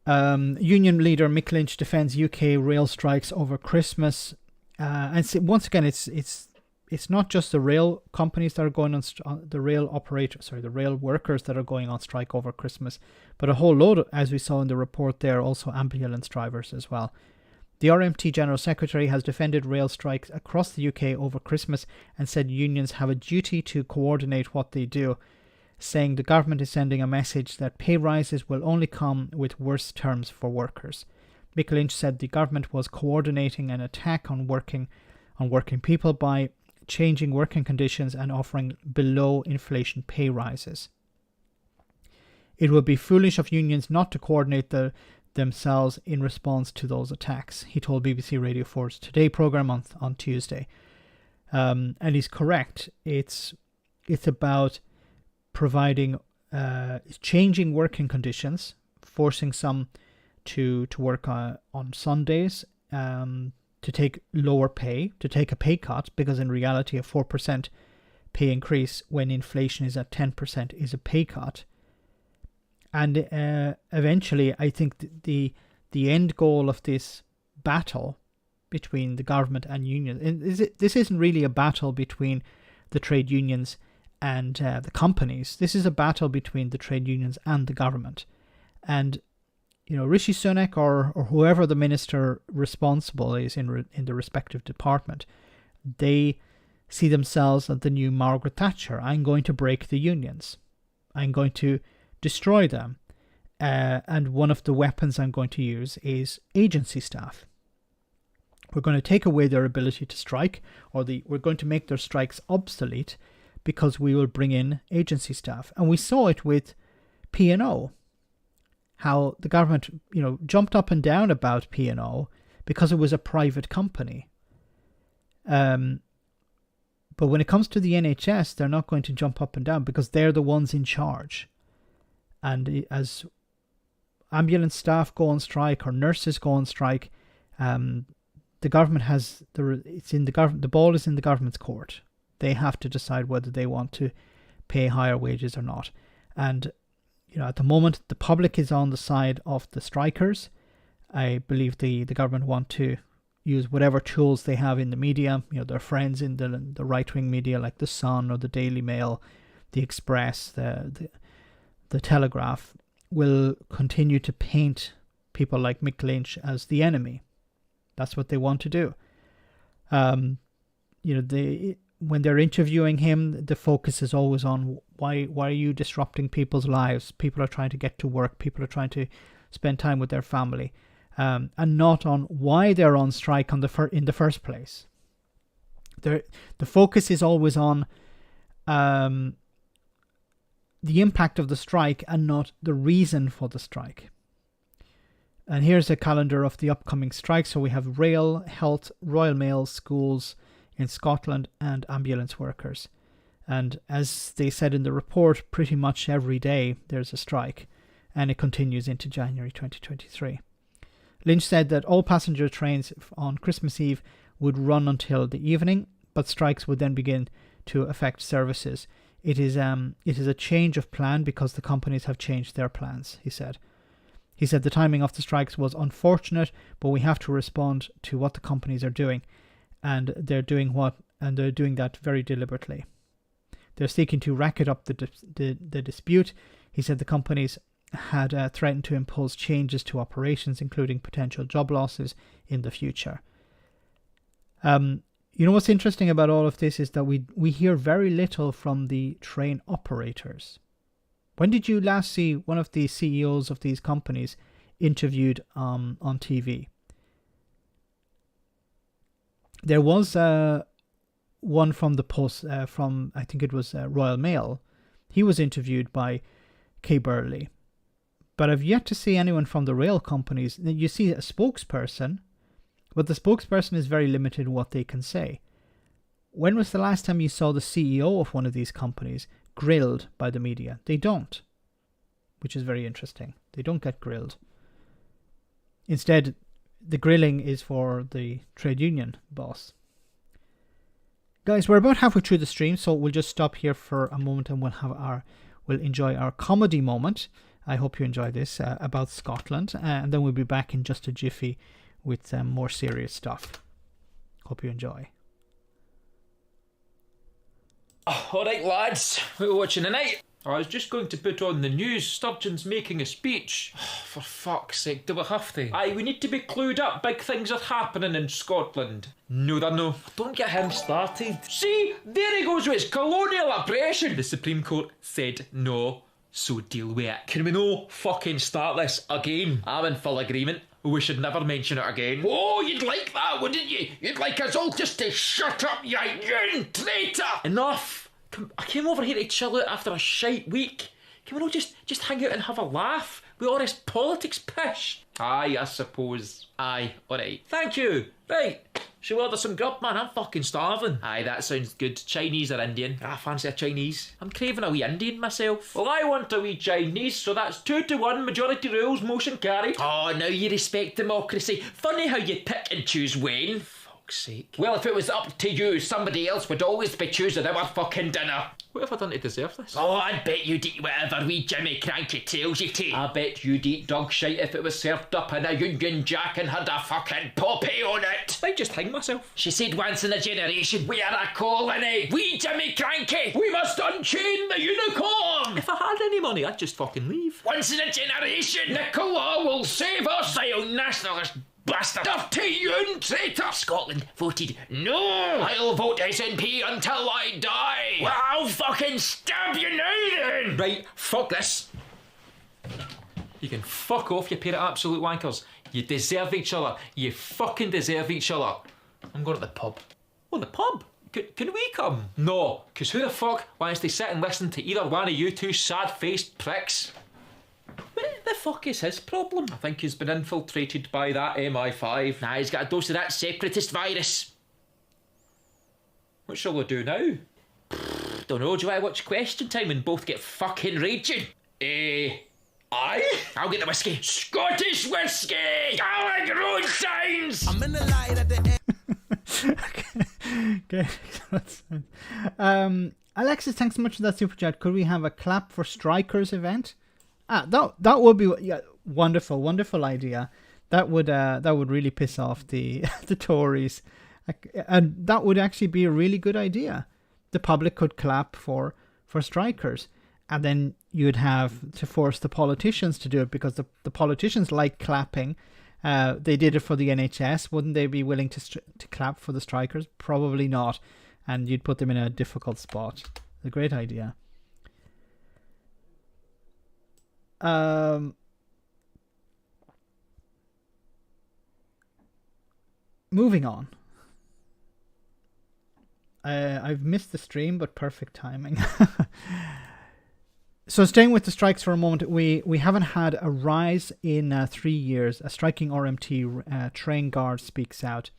Union leader Mick Lynch defends UK rail strikes over Christmas. And once again, it's not just the rail companies that are going on, the rail workers that are going on strike over Christmas, but a whole load, as we saw in the report there, also ambulance drivers as well. The RMT General Secretary has defended rail strikes across the UK over Christmas and said unions have a duty to coordinate what they do, saying the government is sending a message that pay rises will only come with worse terms for workers. Mick Lynch said the government was coordinating an attack on working people by changing working conditions and offering below inflation pay rises. It would be foolish of unions not to coordinate themselves in response to those attacks, he told BBC Radio 4's Today programme on Tuesday. And he's correct. It's about providing, changing working conditions, forcing some to work on Sundays, to take lower pay, to take a pay cut, because in reality a 4% pay increase when inflation is at 10% is a pay cut. And eventually, I think the end goal of this battle between the government and unions, and this isn't really a battle between the trade unions and the companies. This is a battle between the trade unions and the government. And Rishi Sunak or whoever the minister responsible is in the respective department, they see themselves as the new Margaret Thatcher. I'm going to break the unions. I'm going to destroy them. And one of the weapons I'm going to use is agency staff. We're going to take away their ability to strike, we're going to make their strikes obsolete, because we will bring in agency staff. And we saw it with P&O, how the government, jumped up and down about P&O because it was a private company. But when it comes to the NHS, they're not going to jump up and down because they're the ones in charge. And as ambulance staff go on strike or nurses go on strike, the government has the ball is in the government's court. They have to decide whether they want to pay higher wages or not. And at the moment, the public is on the side of the strikers. I believe the government want to use whatever tools they have in the media. Their friends in the right-wing media like the Sun or the Daily Mail, the Express, the Telegraph, will continue to paint people like Mick Lynch as the enemy. That's what they want to do. When they're interviewing him, the focus is always on why are you disrupting people's lives? People are trying to get to work. People are trying to spend time with their family, and not on why they're on strike in the first place. The focus is always on the impact of the strike and not the reason for the strike. And here's a calendar of the upcoming strikes. So we have rail, health, Royal Mail, schools in Scotland, and ambulance workers. And as they said in the report, pretty much every day there's a strike, and it continues into January 2023. Lynch said that all passenger trains on Christmas Eve would run until the evening, but strikes would then begin to affect services. It is a change of plan because the companies have changed their plans, he said. He said the timing of the strikes was unfortunate, but we have to respond to what the companies are doing, and they're doing that very deliberately. They're seeking to racket up the dispute. He said the companies had threatened to impose changes to operations, including potential job losses in the future. You know what's interesting about all of this is that we hear very little from the train operators. When did you last see one of the CEOs of these companies interviewed on TV? There was one from the Post, from I think it was Royal Mail. He was interviewed by Kay Burley. But I've yet to see anyone from the rail companies. You see a spokesperson, but the spokesperson is very limited in what they can say. When was the last time you saw the CEO of one of these companies grilled by the media? They don't, which is very interesting. They don't get grilled. Instead, the grilling is for the trade union boss. Guys, we're about halfway through the stream, so we'll just stop here for a moment and we'll enjoy our comedy moment. I hope you enjoy this about Scotland, and then we'll be back in just a jiffy with more serious stuff. Hope you enjoy. Alright lads, what are we watching tonight? I was just going to put on the news. Sturgeon's making a speech. For fuck's sake, do we have to? Aye, we need to be clued up. Big things are happening in Scotland. No, they're no. Don't get him started. See, there he goes with his colonial oppression. The Supreme Court said no, so deal with it. Can we no fucking start this again? I'm in full agreement. We should never mention it again. Oh, you'd like that, wouldn't you? You'd like us all just to shut up, you young traitor! Enough! I came over here to chill out after a shite week. Can we not just hang out and have a laugh with all this politics pish? Aye, I suppose. Aye, alright. Thank you. Right. Shall we order some grub, man? I'm fucking starving. Aye, that sounds good. Chinese or Indian? I fancy a Chinese. I'm craving a wee Indian myself. Well, I want a wee Chinese, so that's 2-1, majority rules, motion carried. Oh, now you respect democracy. Funny how you pick and choose when. Fuck's sake. Well, if it was up to you, somebody else would always be choosing our fucking dinner. What have I done to deserve this? Oh, I bet you'd eat whatever wee Jimmy Cranky tells you to. I bet you'd eat dog shite if it was served up in a Union Jack and had a fucking poppy on it. I'd just hang myself. She said once in a generation, we are a colony. Wee Jimmy Cranky, we must unchain the unicorn. If I had any money, I'd just fucking leave. Once in a generation, Nicola will save us. Vile nationalist bastard. Dirty young traitor. Scotland voted no. I'll vote SNP until I die. Well, I'll fucking stab you now then. Right, fuck this. You can fuck off, you pair of absolute wankers. You deserve each other. You fucking deserve each other. I'm going to the pub. Oh, the pub? Can we come? No, because who the fuck wants to sit and listen to either one of you two sad-faced pricks? What the fuck is his problem? I think he's been infiltrated by that MI5. Nah, he's got a dose of that separatist virus. What shall we do now? Don't know, do I watch Question Time and both get fucking raging? Aye? I'll get the whiskey. Scottish whiskey! Gaelic road signs! I'm in the light at the end. Okay. Alexis, thanks so much for that super chat. Could we have a clap for Strikers event? That would be wonderful idea. That would really piss off the Tories, and that would actually be a really good idea. The public could clap for strikers, and then you'd have to force the politicians to do it because the politicians like clapping. They did it for the NHS. Wouldn't they be willing to clap for the strikers? Probably not, and you'd put them in a difficult spot. A great idea. Moving on. I've missed the stream, but perfect timing. So staying with the strikes for a moment, we haven't had a rise in 3 years. A striking RMT train guard speaks out.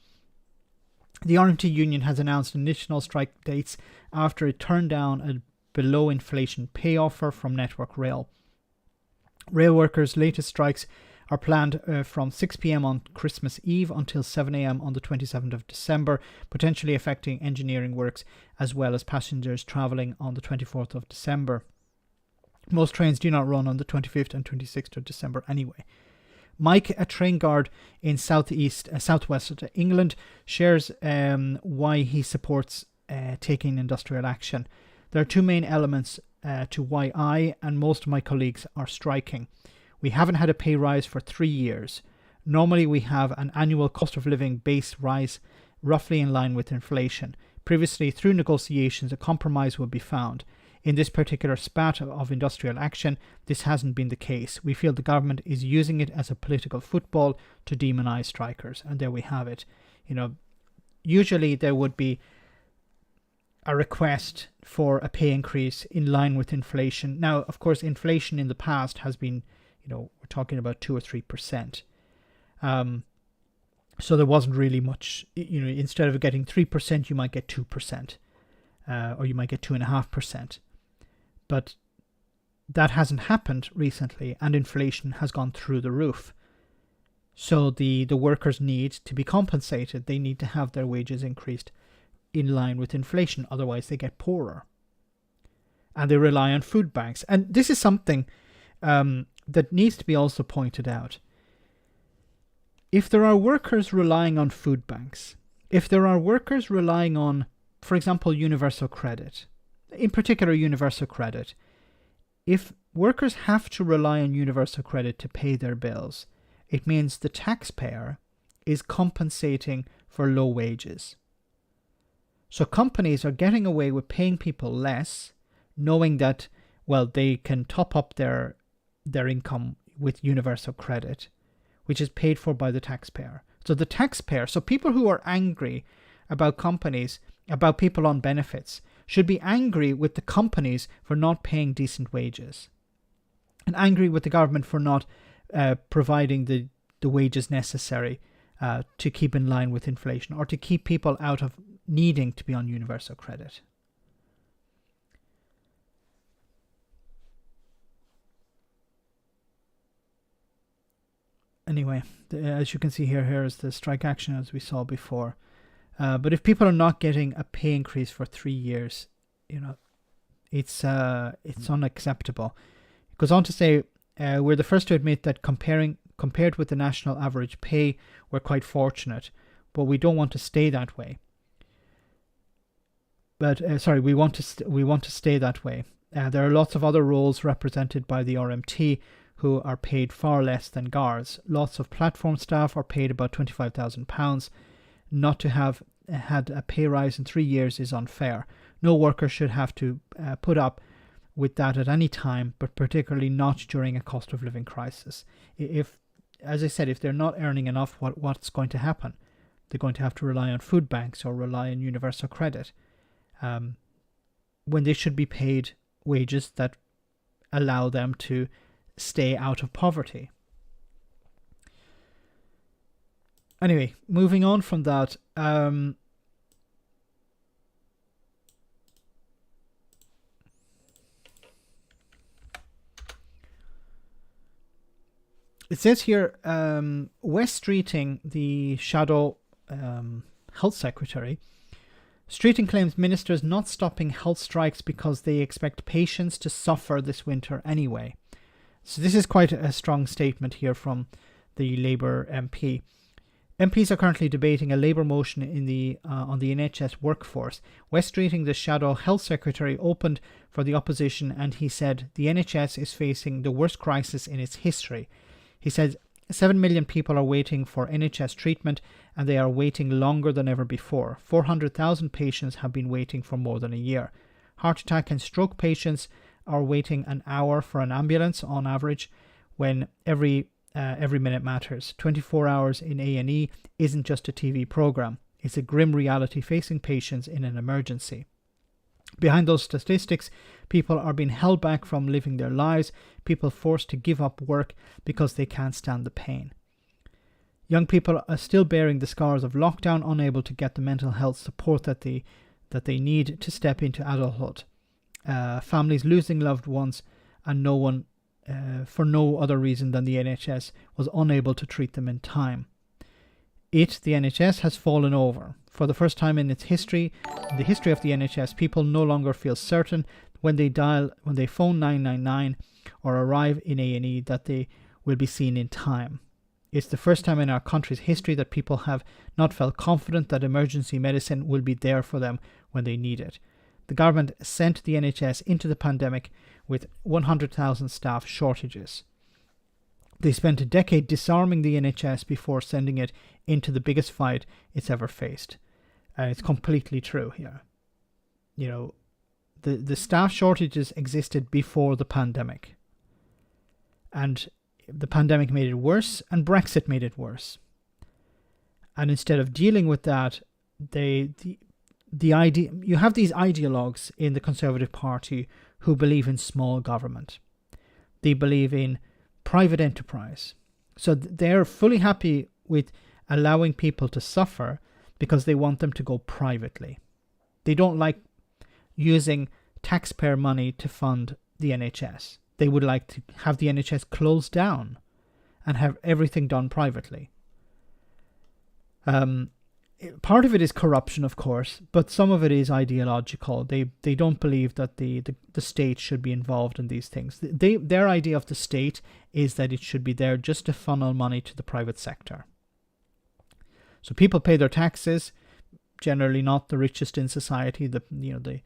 The RMT union has announced additional strike dates after it turned down a below-inflation pay offer from Network Rail. Rail workers' latest strikes are planned from 6 p.m. on Christmas Eve until 7 a.m. on the 27th of December, potentially affecting engineering works as well as passengers travelling on the 24th of December. Most trains do not run on the 25th and 26th of December anyway. Mike, a train guard in southwest England, shares why he supports taking industrial action. There are two main elements to why I and most of my colleagues are striking. We haven't had a pay rise for 3 years. Normally we have an annual cost of living base rise roughly in line with inflation. Previously, through negotiations, a compromise would be found. In this particular spat of industrial action, this hasn't been the case. We feel the government is using it as a political football to demonise strikers. And there we have it. Usually there would be a request for a pay increase in line with inflation. Now, of course, inflation in the past has been, we're talking about 2 or 3%. So there wasn't really much, instead of getting 3%, you might get 2%, or you might get 2.5%. But that hasn't happened recently, and inflation has gone through the roof. So the workers need to be compensated. They need to have their wages increased in line with inflation, otherwise they get poorer. And they rely on food banks. And this is something that needs to be also pointed out. If there are workers relying on food banks, if there are workers relying on, for example, universal credit, in particular universal credit, if workers have to rely on universal credit to pay their bills, it means the taxpayer is compensating for low wages. So companies are getting away with paying people less, knowing that, they can top up their income with universal credit, which is paid for by the taxpayer. So people who are angry about companies, about people on benefits, should be angry with the companies for not paying decent wages, and angry with the government for not providing the wages necessary to keep in line with inflation, or to keep people out of needing to be on universal credit. Anyway, as you can see here is the strike action as we saw before. But if people are not getting a pay increase for 3 years, it's unacceptable. It goes on to say, we're the first to admit that compared with the national average pay, we're quite fortunate, but we don't want to stay that way. We want to stay that way. There are lots of other roles represented by the RMT who are paid far less than guards. Lots of platform staff are paid about £25,000. Not to have had a pay rise in 3 years is unfair. No worker should have to put up with that at any time, but particularly not during a cost of living crisis. As I said, if they're not earning enough, what's going to happen? They're going to have to rely on food banks or rely on universal credit, when they should be paid wages that allow them to stay out of poverty. Anyway, moving on from that, it says here, West Streeting, the shadow health secretary, Streeting claims ministers not stopping health strikes because they expect patients to suffer this winter anyway. So this is quite a strong statement here from the Labour MP. MPs are currently debating a Labour motion on the NHS workforce. West Streeting, the shadow health secretary, opened for the opposition, and he said the NHS is facing the worst crisis in its history. He said 7 million people are waiting for NHS treatment, and they are waiting longer than ever before. 400,000 patients have been waiting for more than a year. Heart attack and stroke patients are waiting an hour for an ambulance on average, when every minute matters. 24 hours in A&E isn't just a TV program. It's a grim reality facing patients in an emergency. Behind those statistics, people are being held back from living their lives, people forced to give up work because they can't stand the pain. Young people are still bearing the scars of lockdown, unable to get the mental health support that they need to step into adulthood. Families losing loved ones, and no one, for no other reason than the NHS, was unable to treat them in time. The NHS, has fallen over. For the first time in its history, in the history of the NHS, people no longer feel certain when they phone 999 or arrive in A&E that they will be seen in time. It's the first time in our country's history that people have not felt confident that emergency medicine will be there for them when they need it. The government sent the NHS into the pandemic with 100,000 staff shortages. They spent a decade disarming the NHS before sending it into the biggest fight it's ever faced. And it's completely true here. You know, the staff shortages existed before the pandemic. And the pandemic made it worse, and Brexit made it worse. And instead of dealing with that, you have these ideologues in the Conservative Party who believe in small government. They believe in private enterprise. So they're fully happy with allowing people to suffer because they want them to go privately. They don't like using taxpayer money to fund the NHS. They would like to have the NHS closed down and have everything done privately. Part of it is corruption, of course, but some of it is ideological. They don't believe that the state should be involved in these things. Their idea of the state is that it should be there just to funnel money to the private sector. So people pay their taxes, generally not the richest in society. The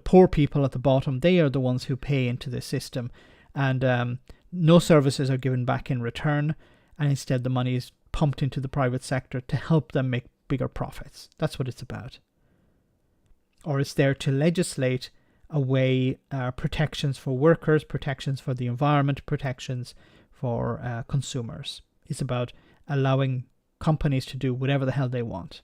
poor people at the bottom, they are the ones who pay into the system, and no services are given back in return, and instead the money is pumped into the private sector to help them make bigger profits. That's what it's about. Or it's there to legislate away protections for workers, protections for the environment, protections for consumers. It's about allowing companies to do whatever the hell they want.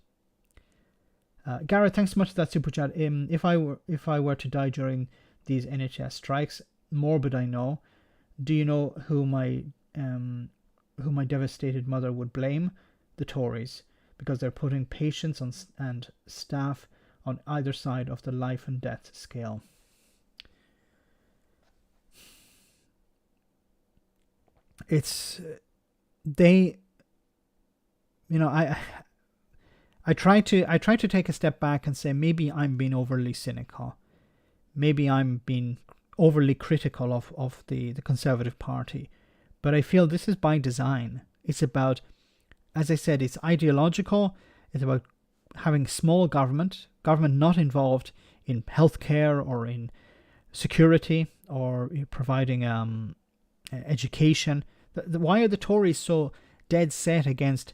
Gareth, thanks so much for that super chat. If I were to die during these NHS strikes, morbid I know. Do you know who my devastated mother would blame? The Tories, because they're putting patients and staff on either side of the life and death scale. I try to take a step back and say maybe I'm being overly cynical. Maybe I'm being overly critical of the Conservative Party. But I feel this is by design. It's about, as I said, it's ideological. It's about having small government not involved in healthcare or in security or providing education. Why are the Tories so dead set against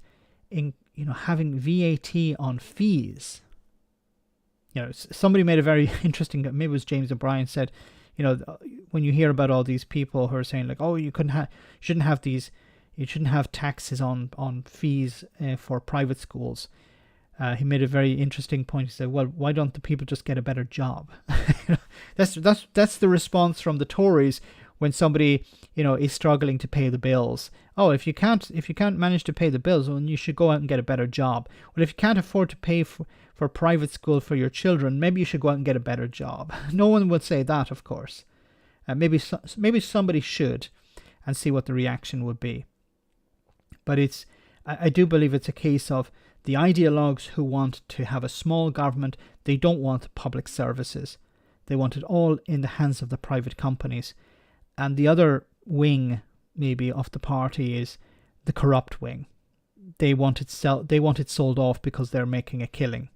having VAT on fees? Somebody made a very interesting, maybe it was James O'Brien, said, when you hear about all these people who are saying like, oh, you shouldn't have taxes on fees for private schools. He made a very interesting point. He said, well, why don't the people just get a better job? That's the response from the Tories when somebody, is struggling to pay the bills. Oh, if you can't manage to pay the bills, then you should go out and get a better job. Well, if you can't afford to pay for private school for your children, maybe you should go out and get a better job. No one would say that, of course. Maybe somebody should, and see what the reaction would be. But I do believe it's a case of the ideologues who want to have a small government. They don't want public services. They want it all in the hands of the private companies. And the other wing, maybe, of the party is the corrupt wing. They want it sold off because they're making a killing.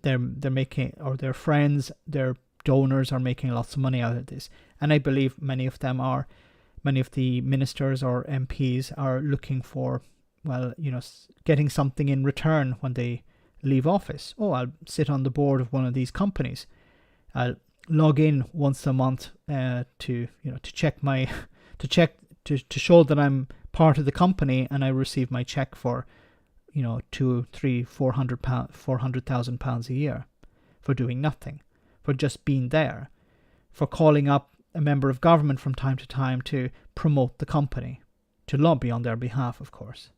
They're making, or their friends, their donors are making lots of money out of this. And I believe many of the ministers or MPs are looking for, getting something in return when they leave office. Oh, I'll sit on the board of one of these companies. I'll log in once a month to show that I'm part of the company, and I receive my check for £200,000, £300,000, £400,000 a year for doing nothing. for just being there, for calling up a member of government from time to time to promote the company, to lobby on their behalf, of course,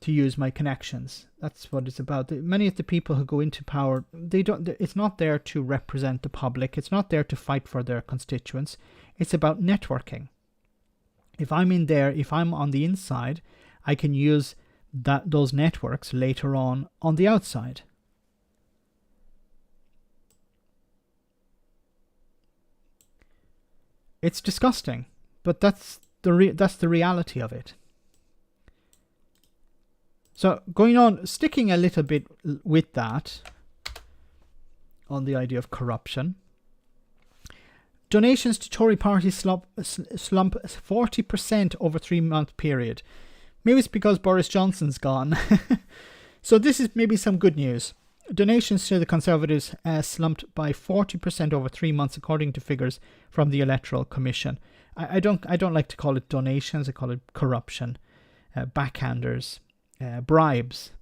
to use my connections. That's what it's about. Many of the people who go into power, it's not there to represent the public. It's not there to fight for their constituents. It's about networking. If I'm in there, if I'm on the inside, I can use those networks later on the outside. It's disgusting, but that's the reality of it. So going on, sticking a little bit with that, on the idea of corruption. Donations to Tory party slump 40% over 3-month period. Maybe it's because Boris Johnson's gone. So this is maybe some good news. Donations to the Conservatives slumped by 40% over 3 months, according to figures from the Electoral Commission. I don't like to call it donations. I call it corruption, backhanders, bribes,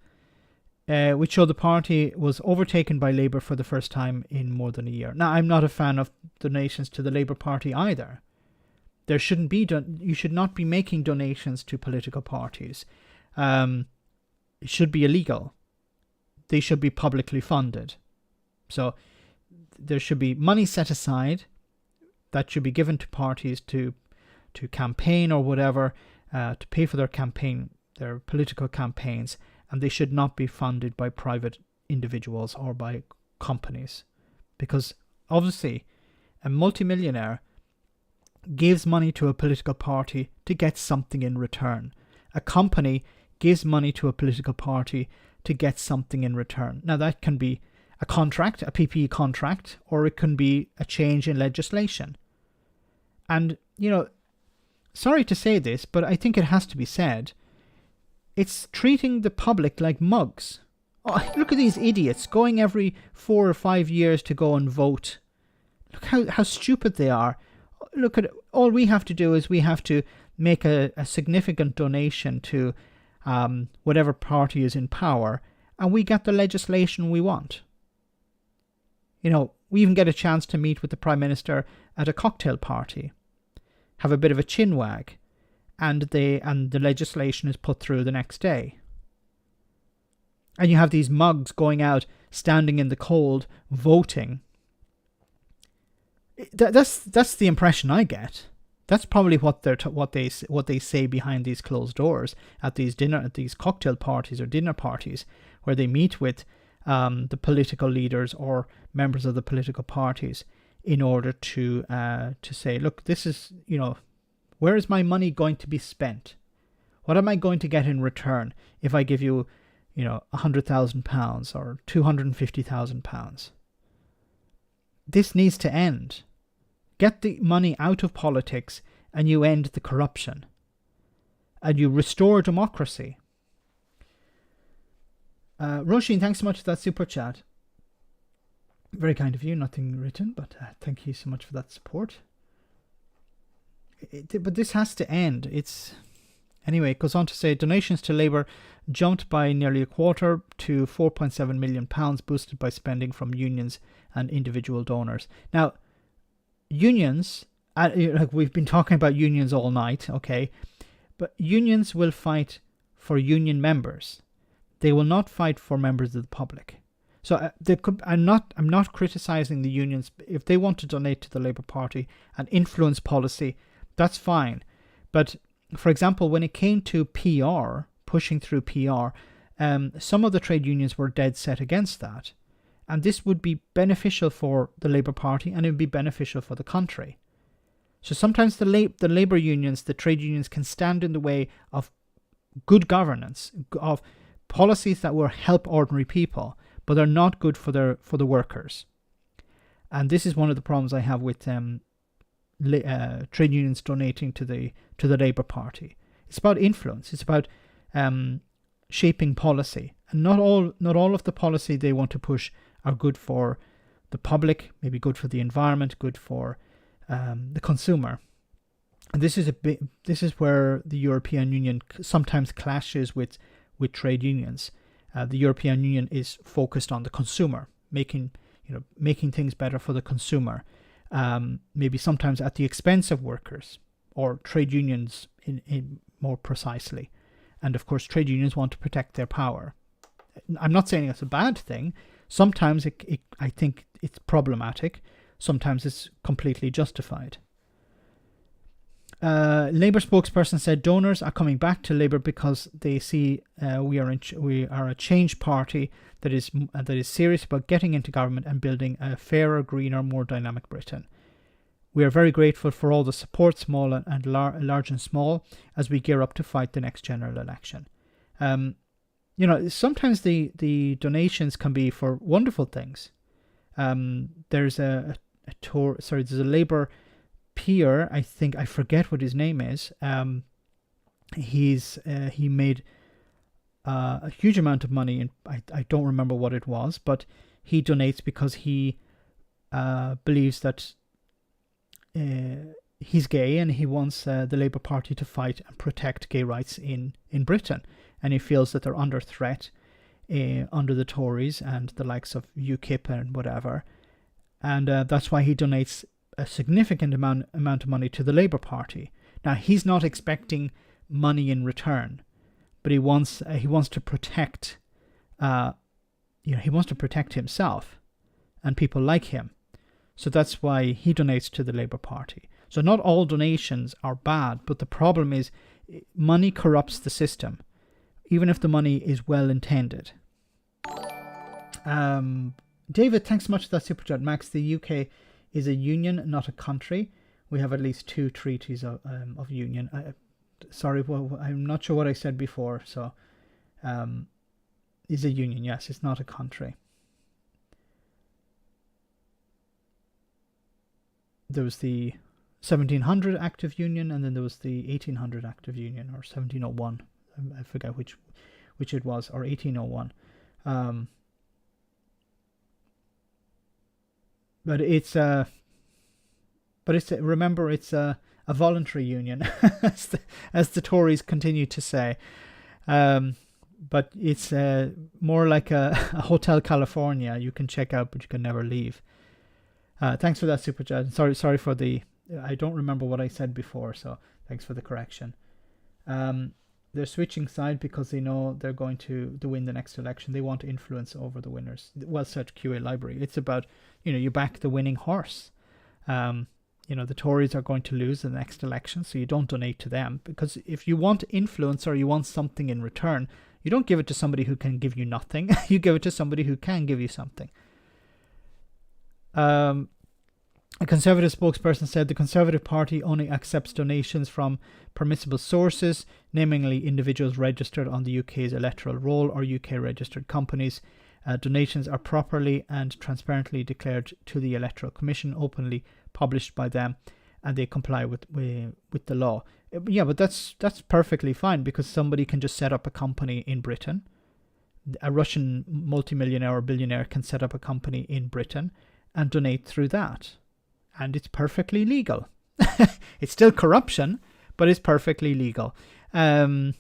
which show the party was overtaken by Labour for the first time in more than a year. Now, I'm not a fan of donations to the Labour Party either. There shouldn't be you should not be making donations to political parties. It should be illegal. They should be publicly funded. So there should be money set aside that should be given to parties to campaign or whatever, to pay for their political campaigns, and they should not be funded by private individuals or by companies. Because obviously a multimillionaire gives money to a political party to get something in return. A company gives money to a political party to get something in return. Now that can be a contract, a PPE contract, or it can be a change in legislation. And, sorry to say this, but I think it has to be said, it's treating the public like mugs. Oh, look at these idiots going every 4 or 5 years to go and vote. Look how stupid they are. Look at all we have to do is we have to make a significant donation to whatever party is in power, and we get the legislation we want. We even get a chance to meet with the Prime Minister at a cocktail party, have a bit of a chin wag, and the legislation is put through the next day. And you have these mugs going out, standing in the cold, voting. That's the impression I get. That's probably what they say behind these closed doors at these cocktail parties or dinner parties, where they meet with the political leaders or members of the political parties in order to say, look, this is, where is my money going to be spent? What am I going to get in return if I give you, £100,000 or £250,000? This needs to end. Get the money out of politics and you end the corruption. And you restore democracy. Roisin, thanks so much for that super chat. Very kind of you, nothing written, but thank you so much for that support. But this has to end. Anyway, it goes on to say donations to Labour jumped by nearly a quarter to £4.7 million, boosted by spending from unions and individual donors. Now, unions, we've been talking about unions all night, okay, but unions will fight for union members. They will not fight for members of the public. So I'm not criticizing the unions. If they want to donate to the Labour Party and influence policy, that's fine. But for example, when it came to PR, pushing through PR, some of the trade unions were dead set against that. And this would be beneficial for the Labour Party, and it would be beneficial for the country. So sometimes the labour unions, the trade unions, can stand in the way of good governance, of policies that will help ordinary people, but they're not good for the workers. And this is one of the problems I have with trade unions donating to the Labour Party. It's about influence. It's about shaping policy, and not all of the policy they want to push are good for the public, maybe good for the environment, good for the consumer. And this is where the European Union sometimes clashes with trade unions. The European Union is focused on the consumer, making things better for the consumer, maybe sometimes at the expense of workers or trade unions in more precisely. And of course, trade unions want to protect their power. I'm not saying it's a bad thing. Sometimes I think it's problematic. Sometimes it's completely justified. Labour spokesperson said donors are coming back to Labour because they see we are a change party that is serious about getting into government and building a fairer, greener, more dynamic Britain. We are very grateful for all the support, small and large and small, as we gear up to fight the next general election. Sometimes the donations can be for wonderful things. There's a Labour peer, I forget what his name is. He made a huge amount of money, and I don't remember what it was, but he donates because he believes that he's gay and he wants the Labour Party to fight and protect gay rights in Britain, and he feels that they're under threat under the Tories and the likes of UKIP and whatever, and that's why he donates a significant amount of money to the Labour Party. Now, he's not expecting money in return, but he wants to protect he wants to protect himself and people like him. So that's why he donates to the Labour Party. So not all donations are bad, but the problem is money corrupts the system, even if the money is well intended. David, thanks so much for that super chat. Max, the UK is a union, not a country. We have at least 2 treaties of union. I'm not sure what I said before. So, is a union? Yes, it's not a country. There was the 1700 Act of Union, and then there was the 1800 Act of Union, or 1701. I forget which it was, or 1801. But it's remember, it's a voluntary union, as the Tories continue to say. But it's more like a Hotel California. You can check out, but you can never leave. Thanks for that super chat. Sorry for I don't remember what I said before, so thanks for the correction. They're switching side because they know they're going to win the next election. They want influence over the winners. Well said, QA Library. It's about, you back the winning horse. The Tories are going to lose the next election, so you don't donate to them, because if you want influence or you want something in return, you don't give it to somebody who can give you nothing. You give it to somebody who can give you something. A Conservative spokesperson said the Conservative Party only accepts donations from permissible sources, namely individuals registered on the UK's electoral roll or UK registered companies. Donations are properly and transparently declared to the Electoral Commission, openly published by them, and they comply with the law. Yeah, but that's perfectly fine, because somebody can just set up a company in Britain. A Russian multimillionaire or billionaire can set up a company in Britain and donate through that. And it's perfectly legal. It's still corruption, but it's perfectly legal. No,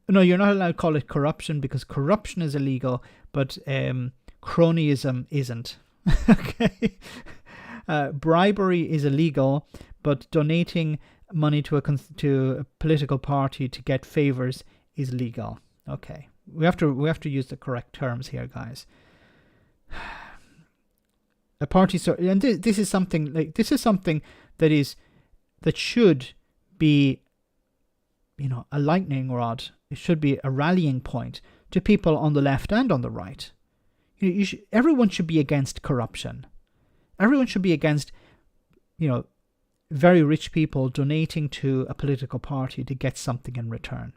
you're not allowed to call it corruption, because corruption is illegal, but cronyism isn't. Okay. Bribery is illegal, but donating money to a political party to get favors is legal. Okay. We have to use the correct terms here, guys. A party, and this is something that should be, a lightning rod. It should be a rallying point to people on the left and on the right. Everyone should be against corruption. Everyone should be against, very rich people donating to a political party to get something in return.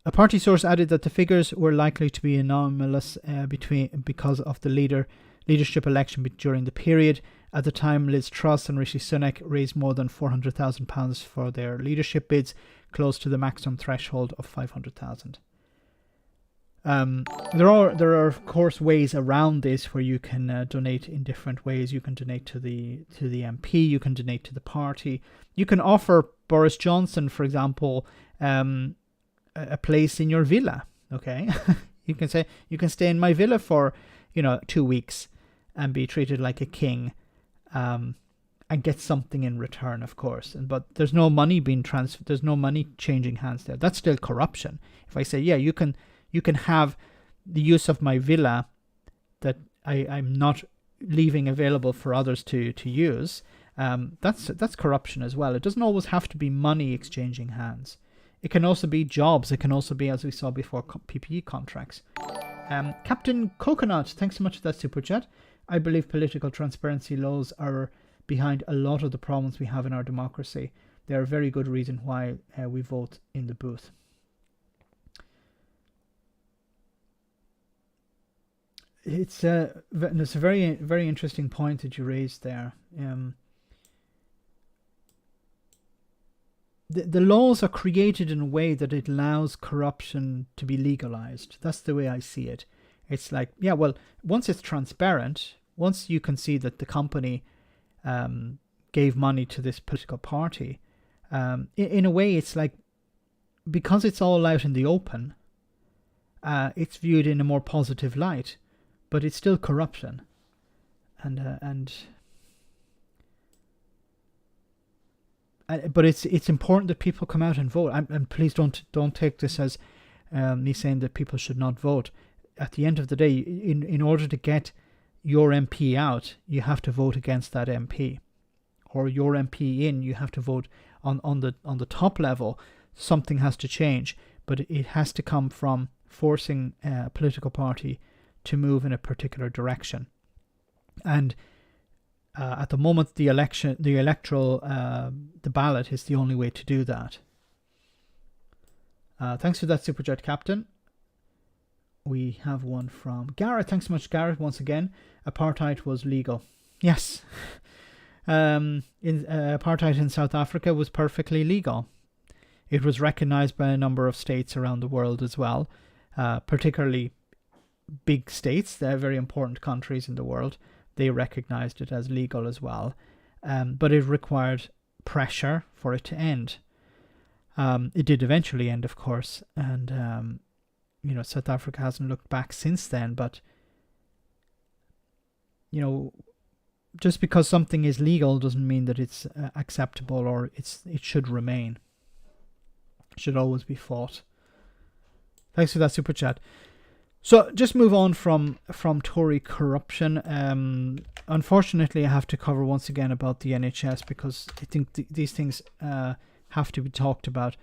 A party source added that the figures were likely to be anomalous because of the leadership election during the period. At the time, Liz Truss and Rishi Sunak raised more than £400,000 for their leadership bids, close to the maximum threshold of £500,000. There are of course ways around this where you can donate in different ways. You can donate to the MP. You can donate to the party. You can offer Boris Johnson, for example, a place in your villa. Okay, you can say you can stay in my villa for 2 weeks and be treated like a king, and get something in return, of course. But there's no money being transferred. There's no money changing hands there. That's still corruption. If I say, yeah, you can have the use of my villa that I'm not leaving available for others to use, that's corruption as well. It doesn't always have to be money exchanging hands. It can also be jobs. It can also be, as we saw before, PPE contracts. Captain Coconut, thanks so much for that super chat. I believe political transparency laws are behind a lot of the problems we have in our democracy. They are a very good reason why we vote in the booth. It's a very, very interesting point that you raised there. The laws are created in a way that it allows corruption to be legalized. That's the way I see it. It's like, yeah, well, once it's transparent, once you can see that the company gave money to this political party, in a way it's like, because it's all out in the open, it's viewed in a more positive light, but it's still corruption. But it's important that people come out and vote. And please don't take this as me saying that people should not vote. At the end of the day, in order to get your MP out, you have to vote against that MP, or your MP in. You have to vote on the top level. Something has to change, but it has to come from forcing a political party to move in a particular direction. And at the moment, the ballot is the only way to do that. Thanks for that super chat, Captain. We have one from Garrett. Thanks so much, Garrett. Once again, apartheid was legal. Yes. Apartheid in South Africa was perfectly legal. It was recognized by a number of states around the world as well, particularly big states. They're very important countries in the world. They recognized it as legal as well. But it required pressure for it to end. It did eventually end, of course, and South Africa hasn't looked back since then. But just because something is legal doesn't mean that it's acceptable or it should remain. It should always be fought. Thanks for that super chat. So just move on from Tory corruption. Unfortunately, I have to cover once again about the NHS because I think these things have to be talked about.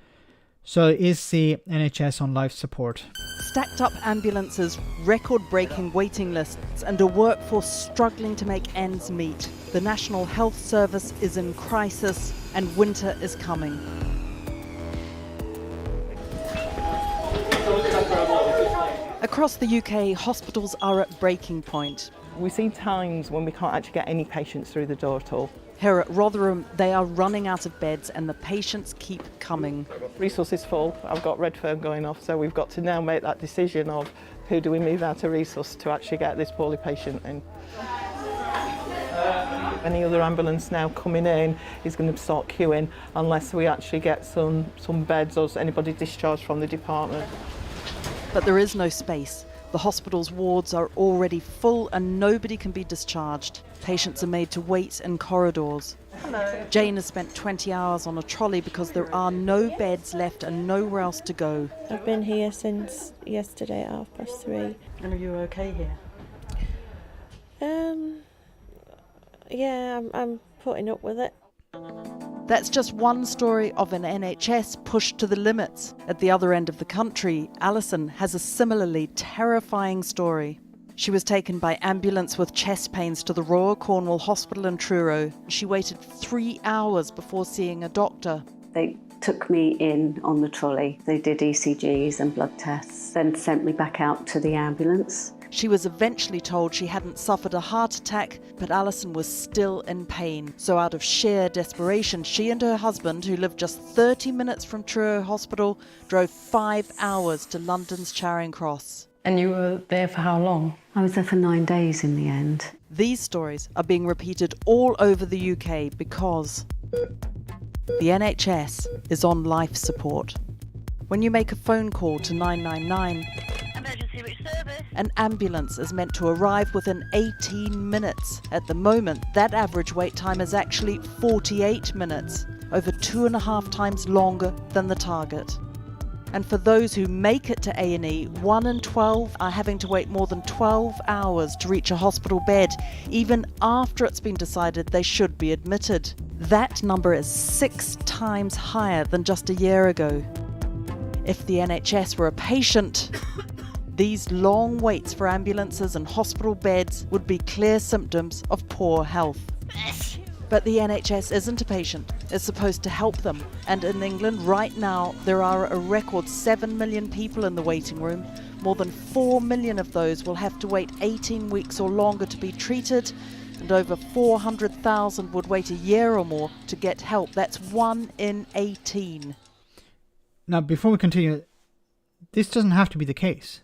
So is the NHS on life support? Stacked up ambulances, record-breaking waiting lists, and a workforce struggling to make ends meet. The National Health Service is in crisis, and winter is coming. Across the UK, hospitals are at breaking point. We see times when we can't actually get any patients through the door at all. Here at Rotherham, they are running out of beds and the patients keep coming. Resource is full. I've got red firm going off, so we've got to now make that decision of who do we move out of resource to actually get this poorly patient in. Any other ambulance now coming in is going to start queuing unless we actually get some beds or anybody discharged from the department. But there is no space. The hospital's wards are already full and nobody can be discharged. Patients are made to wait in corridors. Hello. Jane has spent 20 hours on a trolley because there are no beds left and nowhere else to go. I've been here since yesterday at 3:30. And are you okay here? Yeah, I'm putting up with it. That's just one story of an NHS pushed to the limits. At the other end of the country, Alison has a similarly terrifying story. She was taken by ambulance with chest pains to the Royal Cornwall Hospital in Truro. She waited 3 hours before seeing a doctor. They took me in on the trolley. They did ECGs and blood tests, then sent me back out to the ambulance. She was eventually told she hadn't suffered a heart attack, but Alison was still in pain. So out of sheer desperation, she and her husband, who lived just 30 minutes from Truro Hospital, drove 5 hours to London's Charing Cross. And you were there for how long? I was there for 9 days in the end. These stories are being repeated all over the UK because the NHS is on life support. When you make a phone call to 999, an ambulance is meant to arrive within 18 minutes. At the moment, that average wait time is actually 48 minutes, over 2.5 times longer than the target. And for those who make it to A&E, 1 in 12 are having to wait more than 12 hours to reach a hospital bed, even after it's been decided they should be admitted. That number is 6 times higher than just a year ago. If the NHS were a patient, these long waits for ambulances and hospital beds would be clear symptoms of poor health. But the NHS isn't a patient. It's supposed to help them. And in England right now, there are a record 7 million people in the waiting room. More than 4 million of those will have to wait 18 weeks or longer to be treated. And over 400,000 would wait a year or more to get help. That's 1 in 18. Now, before we continue, this doesn't have to be the case.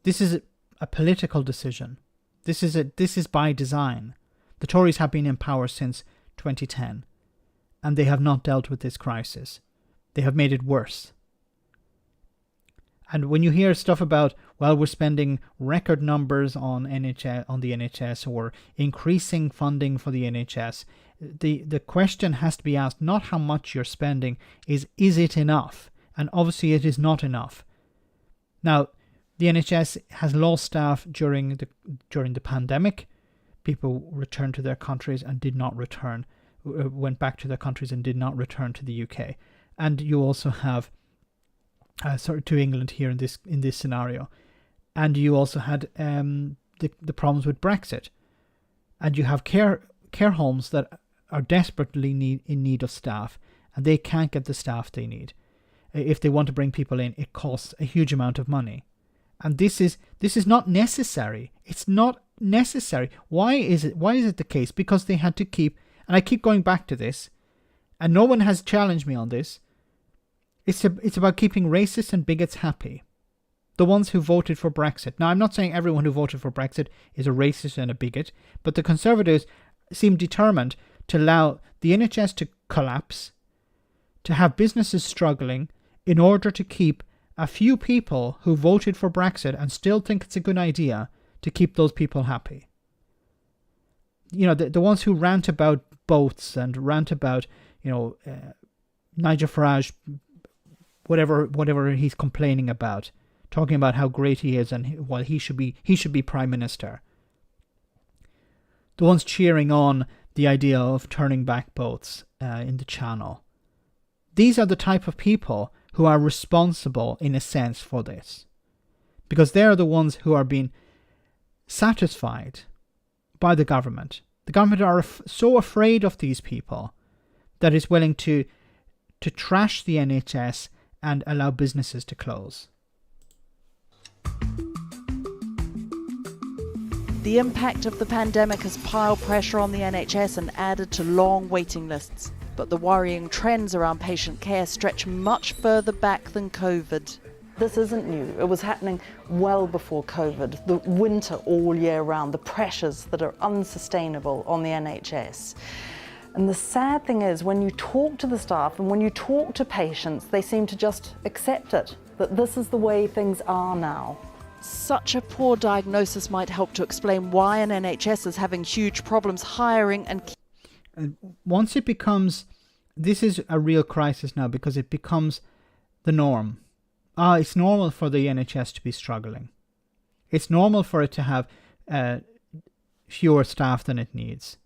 This is a political decision. This is by design. The Tories have been in power since 2010, and they have not dealt with this crisis. They have made it worse. And when you hear stuff about, well, we're spending record numbers on the NHS, or increasing funding for the NHS, the question has to be asked not how much you're spending, is it enough? And obviously it is not enough. Now, the NHS has lost staff during the pandemic. People returned to their countries and did not return, went back to their countries and did not return to the UK. And you also have to England here in this scenario, and you also had the problems with Brexit, and you have care homes that are desperately in need of staff, and they can't get the staff they need. If they want to bring people in, it costs a huge amount of money, and this is not necessary. It's not necessary. Why is it the case? Because they had to keep, and I keep going back to this, and no one has challenged me on this. It's about keeping racists and bigots happy. The ones who voted for Brexit. Now, I'm not saying everyone who voted for Brexit is a racist and a bigot, but the Conservatives seem determined to allow the NHS to collapse, to have businesses struggling, in order to keep a few people who voted for Brexit and still think it's a good idea, to keep those people happy. You know, the ones who rant about boats and rant about, Nigel Farage, whatever he's complaining about, talking about how great he is and he should be Prime Minister. The ones cheering on the idea of turning back boats in the Channel. These are the type of people who are responsible, in a sense, for this. Because they're the ones who are being satisfied by the government. The government are so afraid of these people that it's willing to trash the NHS and allow businesses to close. The impact of the pandemic has piled pressure on the NHS and added to long waiting lists. But the worrying trends around patient care stretch much further back than COVID. This isn't new. It was happening well before COVID. The winter all year round, the pressures that are unsustainable on the NHS. And the sad thing is, when you talk to the staff and when you talk to patients, they seem to just accept it, that this is the way things are now. Such a poor diagnosis might help to explain why an NHS is having huge problems hiring and once it becomes, this is a real crisis now, because it becomes the norm. It's normal for the NHS to be struggling. It's normal for it to have fewer staff than it needs.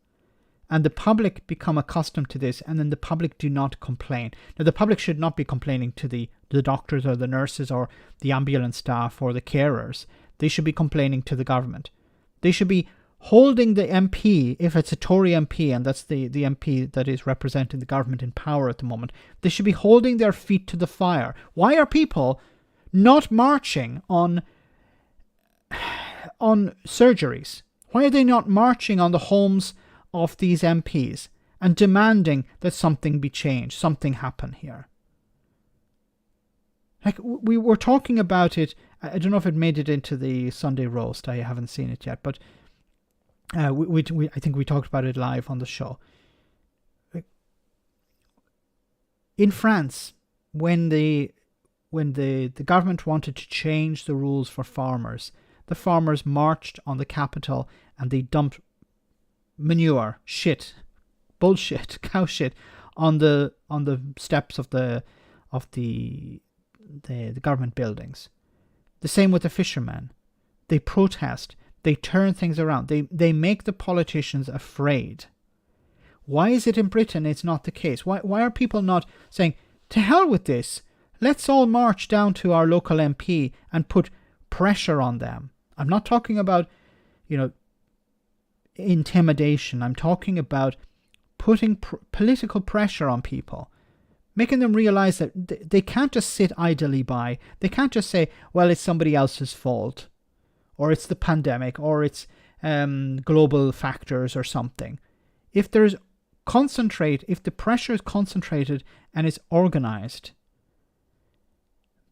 And the public become accustomed to this, and then the public do not complain. Now, the public should not be complaining to the doctors or the nurses or the ambulance staff or the carers. They should be complaining to the government. They should be holding the MP, if it's a Tory MP, and that's the MP that is representing the government in power at the moment, they should be holding their feet to the fire. Why are people not marching on surgeries? Why are they not marching on the homes of these MPs and demanding that something be changed, something happen here? Like, we were talking about it, I don't know if it made it into the Sunday roast, I haven't seen it yet, but I think we talked about it live on the show. In France, when the government wanted to change the rules for farmers, the farmers marched on the capital and they dumped manure, shit, bullshit, cow shit on the steps of the government buildings. The same with the fishermen. They protest. They turn things around. They make the politicians afraid. Why is it in Britain it's not the case? Why are people not saying, to hell with this? Let's all march down to our local MP and put pressure on them. I'm not talking about, intimidation. I'm talking about putting political pressure on people, making them realize that they can't just sit idly by. They can't just say, well, it's somebody else's fault, or it's the pandemic, or it's global factors or something. If the pressure is concentrated and it's organized,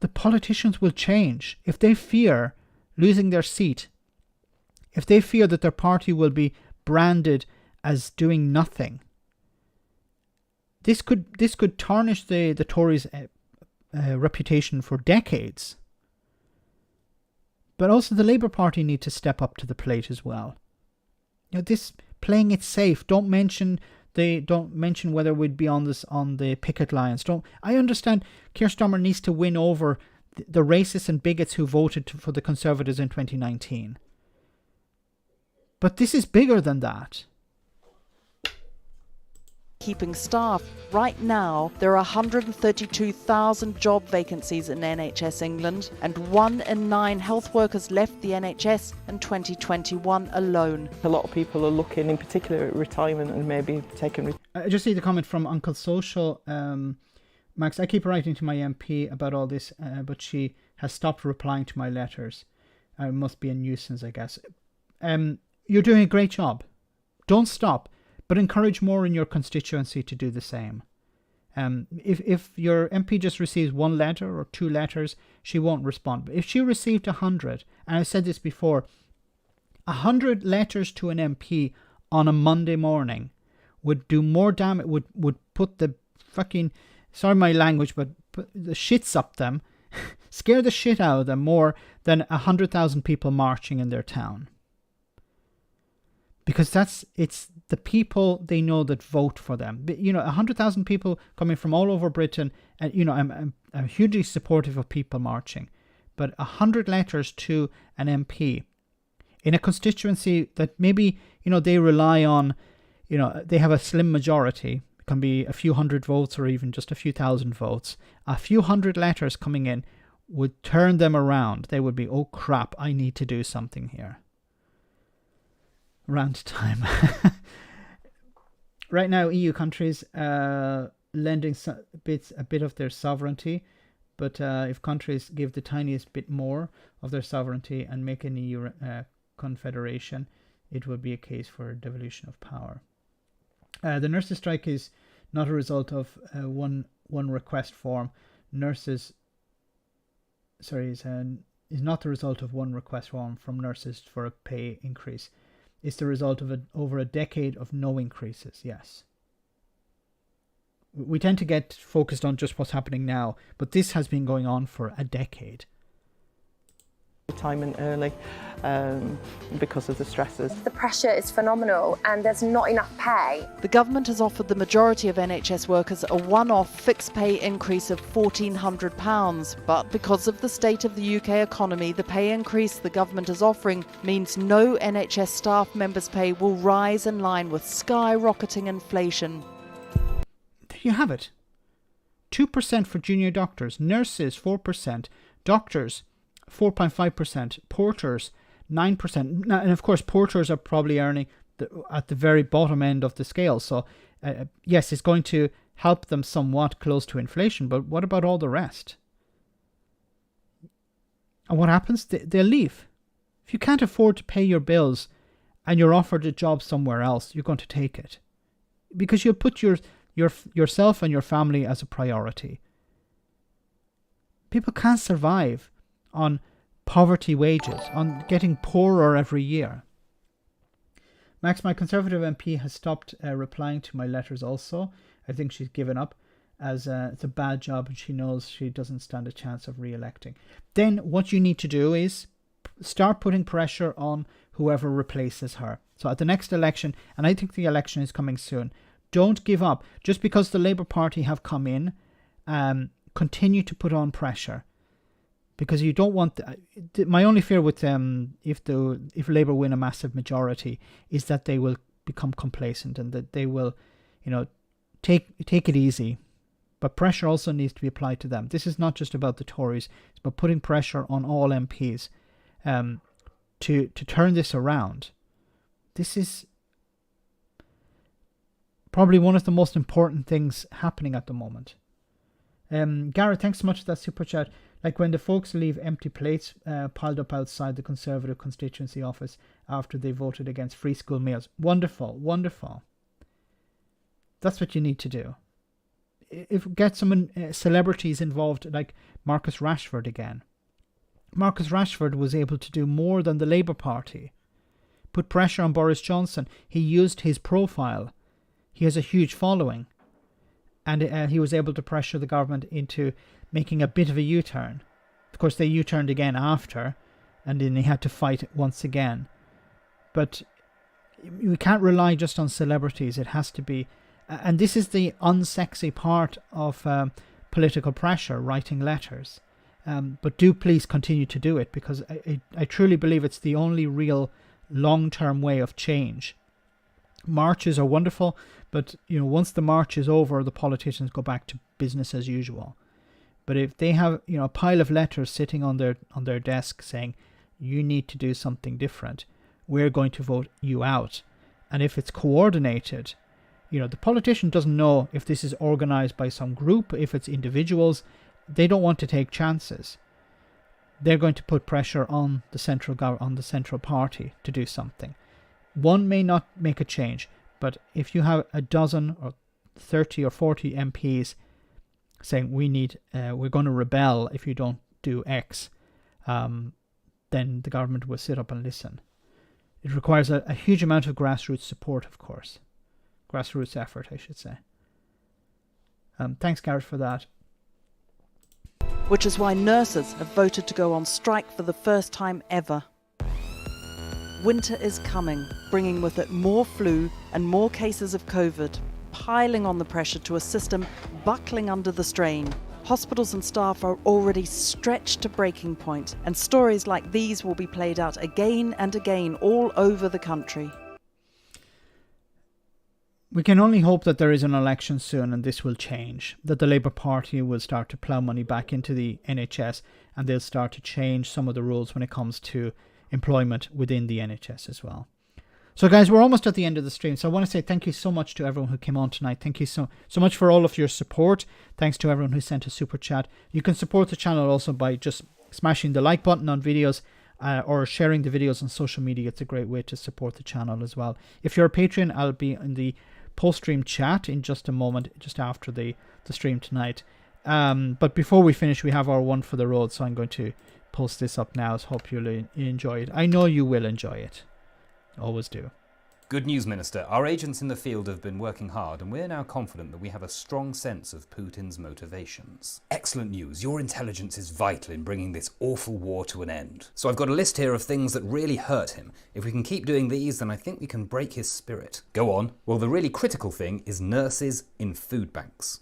the politicians will change. If they fear losing their seat, if they fear that their party will be branded as doing nothing, this could tarnish the Tories' reputation for decades. But also the Labour Party need to step up to the plate as well. This playing it safe. Don't mention whether we'd be on the picket lines. I understand Keir Starmer needs to win over the racists and bigots who voted for the Conservatives in 2019. But this is bigger than that. Keeping staff. Right now, there are 132,000 job vacancies in NHS England, and 1 in 9 health workers left the NHS in 2021 alone. A lot of people are looking in particular at retirement and maybe taking... I just see the comment from Uncle Social. Max, I keep writing to my MP about all this, but she has stopped replying to my letters. It must be a nuisance, I guess. You're doing a great job. Don't stop. But encourage more in your constituency to do the same. If your MP just receives 1 letter or 2 letters, she won't respond. But if she received 100, and I've said this before, 100 letters to an MP on a Monday morning would do more damage, would put the fucking, sorry my language, but put the shits up them, scare the shit out of them more than 100,000 people marching in their town. Because it's the people they know that vote for them. 100,000 people coming from all over Britain, and I'm hugely supportive of people marching, but 100 letters to an MP in a constituency that maybe they rely on, they have a slim majority. It can be a few hundred votes or even just a few thousand votes. A few hundred letters coming in would turn them around. They would be, oh crap, I need to do something here. Rant time. Right now, EU countries lending a bit of their sovereignty, but if countries give the tiniest bit more of their sovereignty and make an EU confederation, it would be a case for devolution of power. The nurses' strike is not a result of one request form. Is not the result of one request form from nurses for a pay increase. It's the result of over a decade of no increases, yes. We tend to get focused on just what's happening now, but this has been going on for a decade. Retirement early because of the stresses. The pressure is phenomenal and there's not enough pay. The government has offered the majority of NHS workers a one-off fixed pay increase of £1,400, but because of the state of the UK economy, the pay increase the government is offering means no NHS staff members' pay will rise in line with skyrocketing inflation. There you have it. 2% for junior doctors, nurses 4%, doctors 4.5%, porters 9%. Now, and of course, porters are probably earning at the very bottom end of the scale. So, yes, it's going to help them somewhat close to inflation. But what about all the rest? And what happens? They'll leave. If you can't afford to pay your bills and you're offered a job somewhere else, you're going to take it. Because you'll put yourself and your family as a priority. People can't survive on poverty wages, on getting poorer every year. Max, my Conservative MP, has stopped replying to my letters also. I think she's given up. as it's a bad job and she knows she doesn't stand a chance of re-electing. Then what you need to do is start putting pressure on whoever replaces her. So at the next election, and I think the election is coming soon, don't give up. Just because the Labour Party have come in, continue to put on pressure. Because you don't want... my only fear with if Labour win a massive majority is that they will become complacent and that they will, take it easy. But pressure also needs to be applied to them. This is not just about the Tories. It's about putting pressure on all MPs to turn this around. This is probably one of the most important things happening at the moment. Gareth, thanks so much for that super chat. Like when the folks leave empty plates piled up outside the Conservative constituency office after they voted against free school meals. Wonderful, wonderful. That's what you need to do. Get some celebrities involved, like Marcus Rashford again. Marcus Rashford was able to do more than the Labour Party. Put pressure on Boris Johnson. He used his profile. He has a huge following. And he was able to pressure the government into making a bit of a U-turn. Of course, they U-turned again after, and then he had to fight it once again. But we can't rely just on celebrities. It has to be... And this is the unsexy part of political pressure, writing letters. But do please continue to do it, because I truly believe it's the only real long-term way of change. Marches are wonderful, but once the march is over, the politicians go back to business as usual. But if they have a pile of letters sitting on their desk saying, you need to do something different, we're going to vote you out. And if it's coordinated... the politician doesn't know if this is organized by some group, if it's individuals. They don't want to take chances. They're going to put pressure on the central party to do something. One may not make a change, but if you have a dozen or 30 or 40 MPs saying we're going to rebel if you don't do X, then the government will sit up and listen. It requires a huge amount of grassroots support, of course. Grassroots effort, I should say. Thanks, Gareth, for that. Which is why nurses have voted to go on strike for the first time ever. Winter is coming, bringing with it more flu and more cases of COVID, piling on the pressure to a system buckling under the strain. Hospitals and staff are already stretched to breaking point, and stories like these will be played out again and again all over the country. We can only hope that there is an election soon and this will change, that the Labour Party will start to plough money back into the NHS and they'll start to change some of the rules when it comes to employment within the NHS as well. So guys, we're almost at the end of the stream, so I want to say thank you so much to everyone who came on tonight. Thank you so much for all of your support. Thanks to everyone who sent a super chat. You can support the channel also by just smashing the like button on videos or sharing the videos on social media. It's a great way to support the channel as well. If you're a Patreon, I'll be in the post-stream chat in just a moment, just after the stream tonight. But before we finish, we have our one for the road, so I'm going to post this up now. So hope you'll enjoy it. I know you will enjoy it. Always do. Good news, Minister. Our agents in the field have been working hard, and we're now confident that we have a strong sense of Putin's motivations. Excellent news. Your intelligence is vital in bringing this awful war to an end. So I've got a list here of things that really hurt him. If we can keep doing these, then I think we can break his spirit. Go on. Well, the really critical thing is nurses in food banks.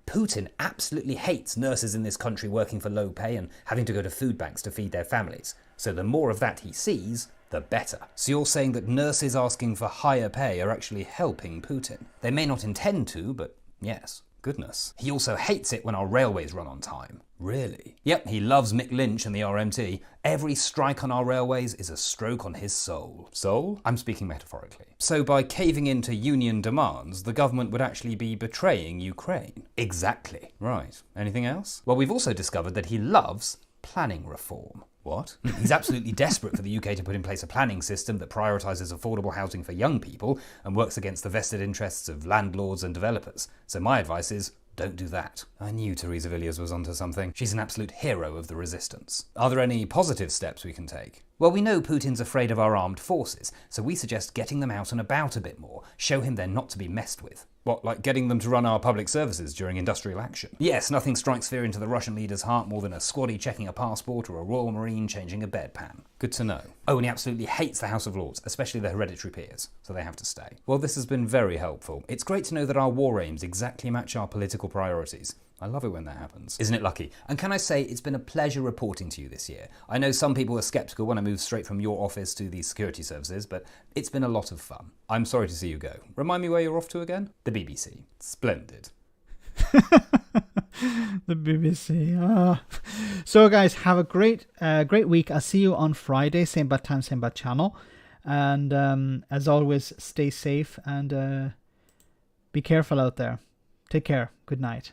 Putin absolutely hates nurses in this country working for low pay and having to go to food banks to feed their families. So the more of that he sees, the better. So you're saying that nurses asking for higher pay are actually helping Putin? They may not intend to, but yes. Goodness. He also hates it when our railways run on time. Really? Yep, he loves Mick Lynch and the RMT. Every strike on our railways is a stroke on his soul. Soul? I'm speaking metaphorically. So by caving into union demands, the government would actually be betraying Ukraine? Exactly. Right. Anything else? Well, we've also discovered that he loves planning reform. What? He's absolutely desperate for the UK to put in place a planning system that prioritises affordable housing for young people and works against the vested interests of landlords and developers. So my advice is, don't do that. I knew Theresa Villiers was onto something. She's an absolute hero of the resistance. Are there any positive steps we can take? Well, we know Putin's afraid of our armed forces, so we suggest getting them out and about a bit more. Show him they're not to be messed with. What, like getting them to run our public services during industrial action? Yes, nothing strikes fear into the Russian leader's heart more than a squaddy checking a passport or a Royal Marine changing a bedpan. Good to know. Oh, and he absolutely hates the House of Lords, especially the hereditary peers, so they have to stay. Well, this has been very helpful. It's great to know that our war aims exactly match our political priorities. I love it when that happens. Isn't it lucky? And can I say, it's been a pleasure reporting to you this year. I know some people were sceptical when I moved straight from your office to the security services, but it's been a lot of fun. I'm sorry to see you go. Remind me where you're off to again? The BBC. Splendid. The BBC. So guys, have a great week. I'll see you on Friday, same bad time, same bad channel. And as always, stay safe and be careful out there. Take care. Good night.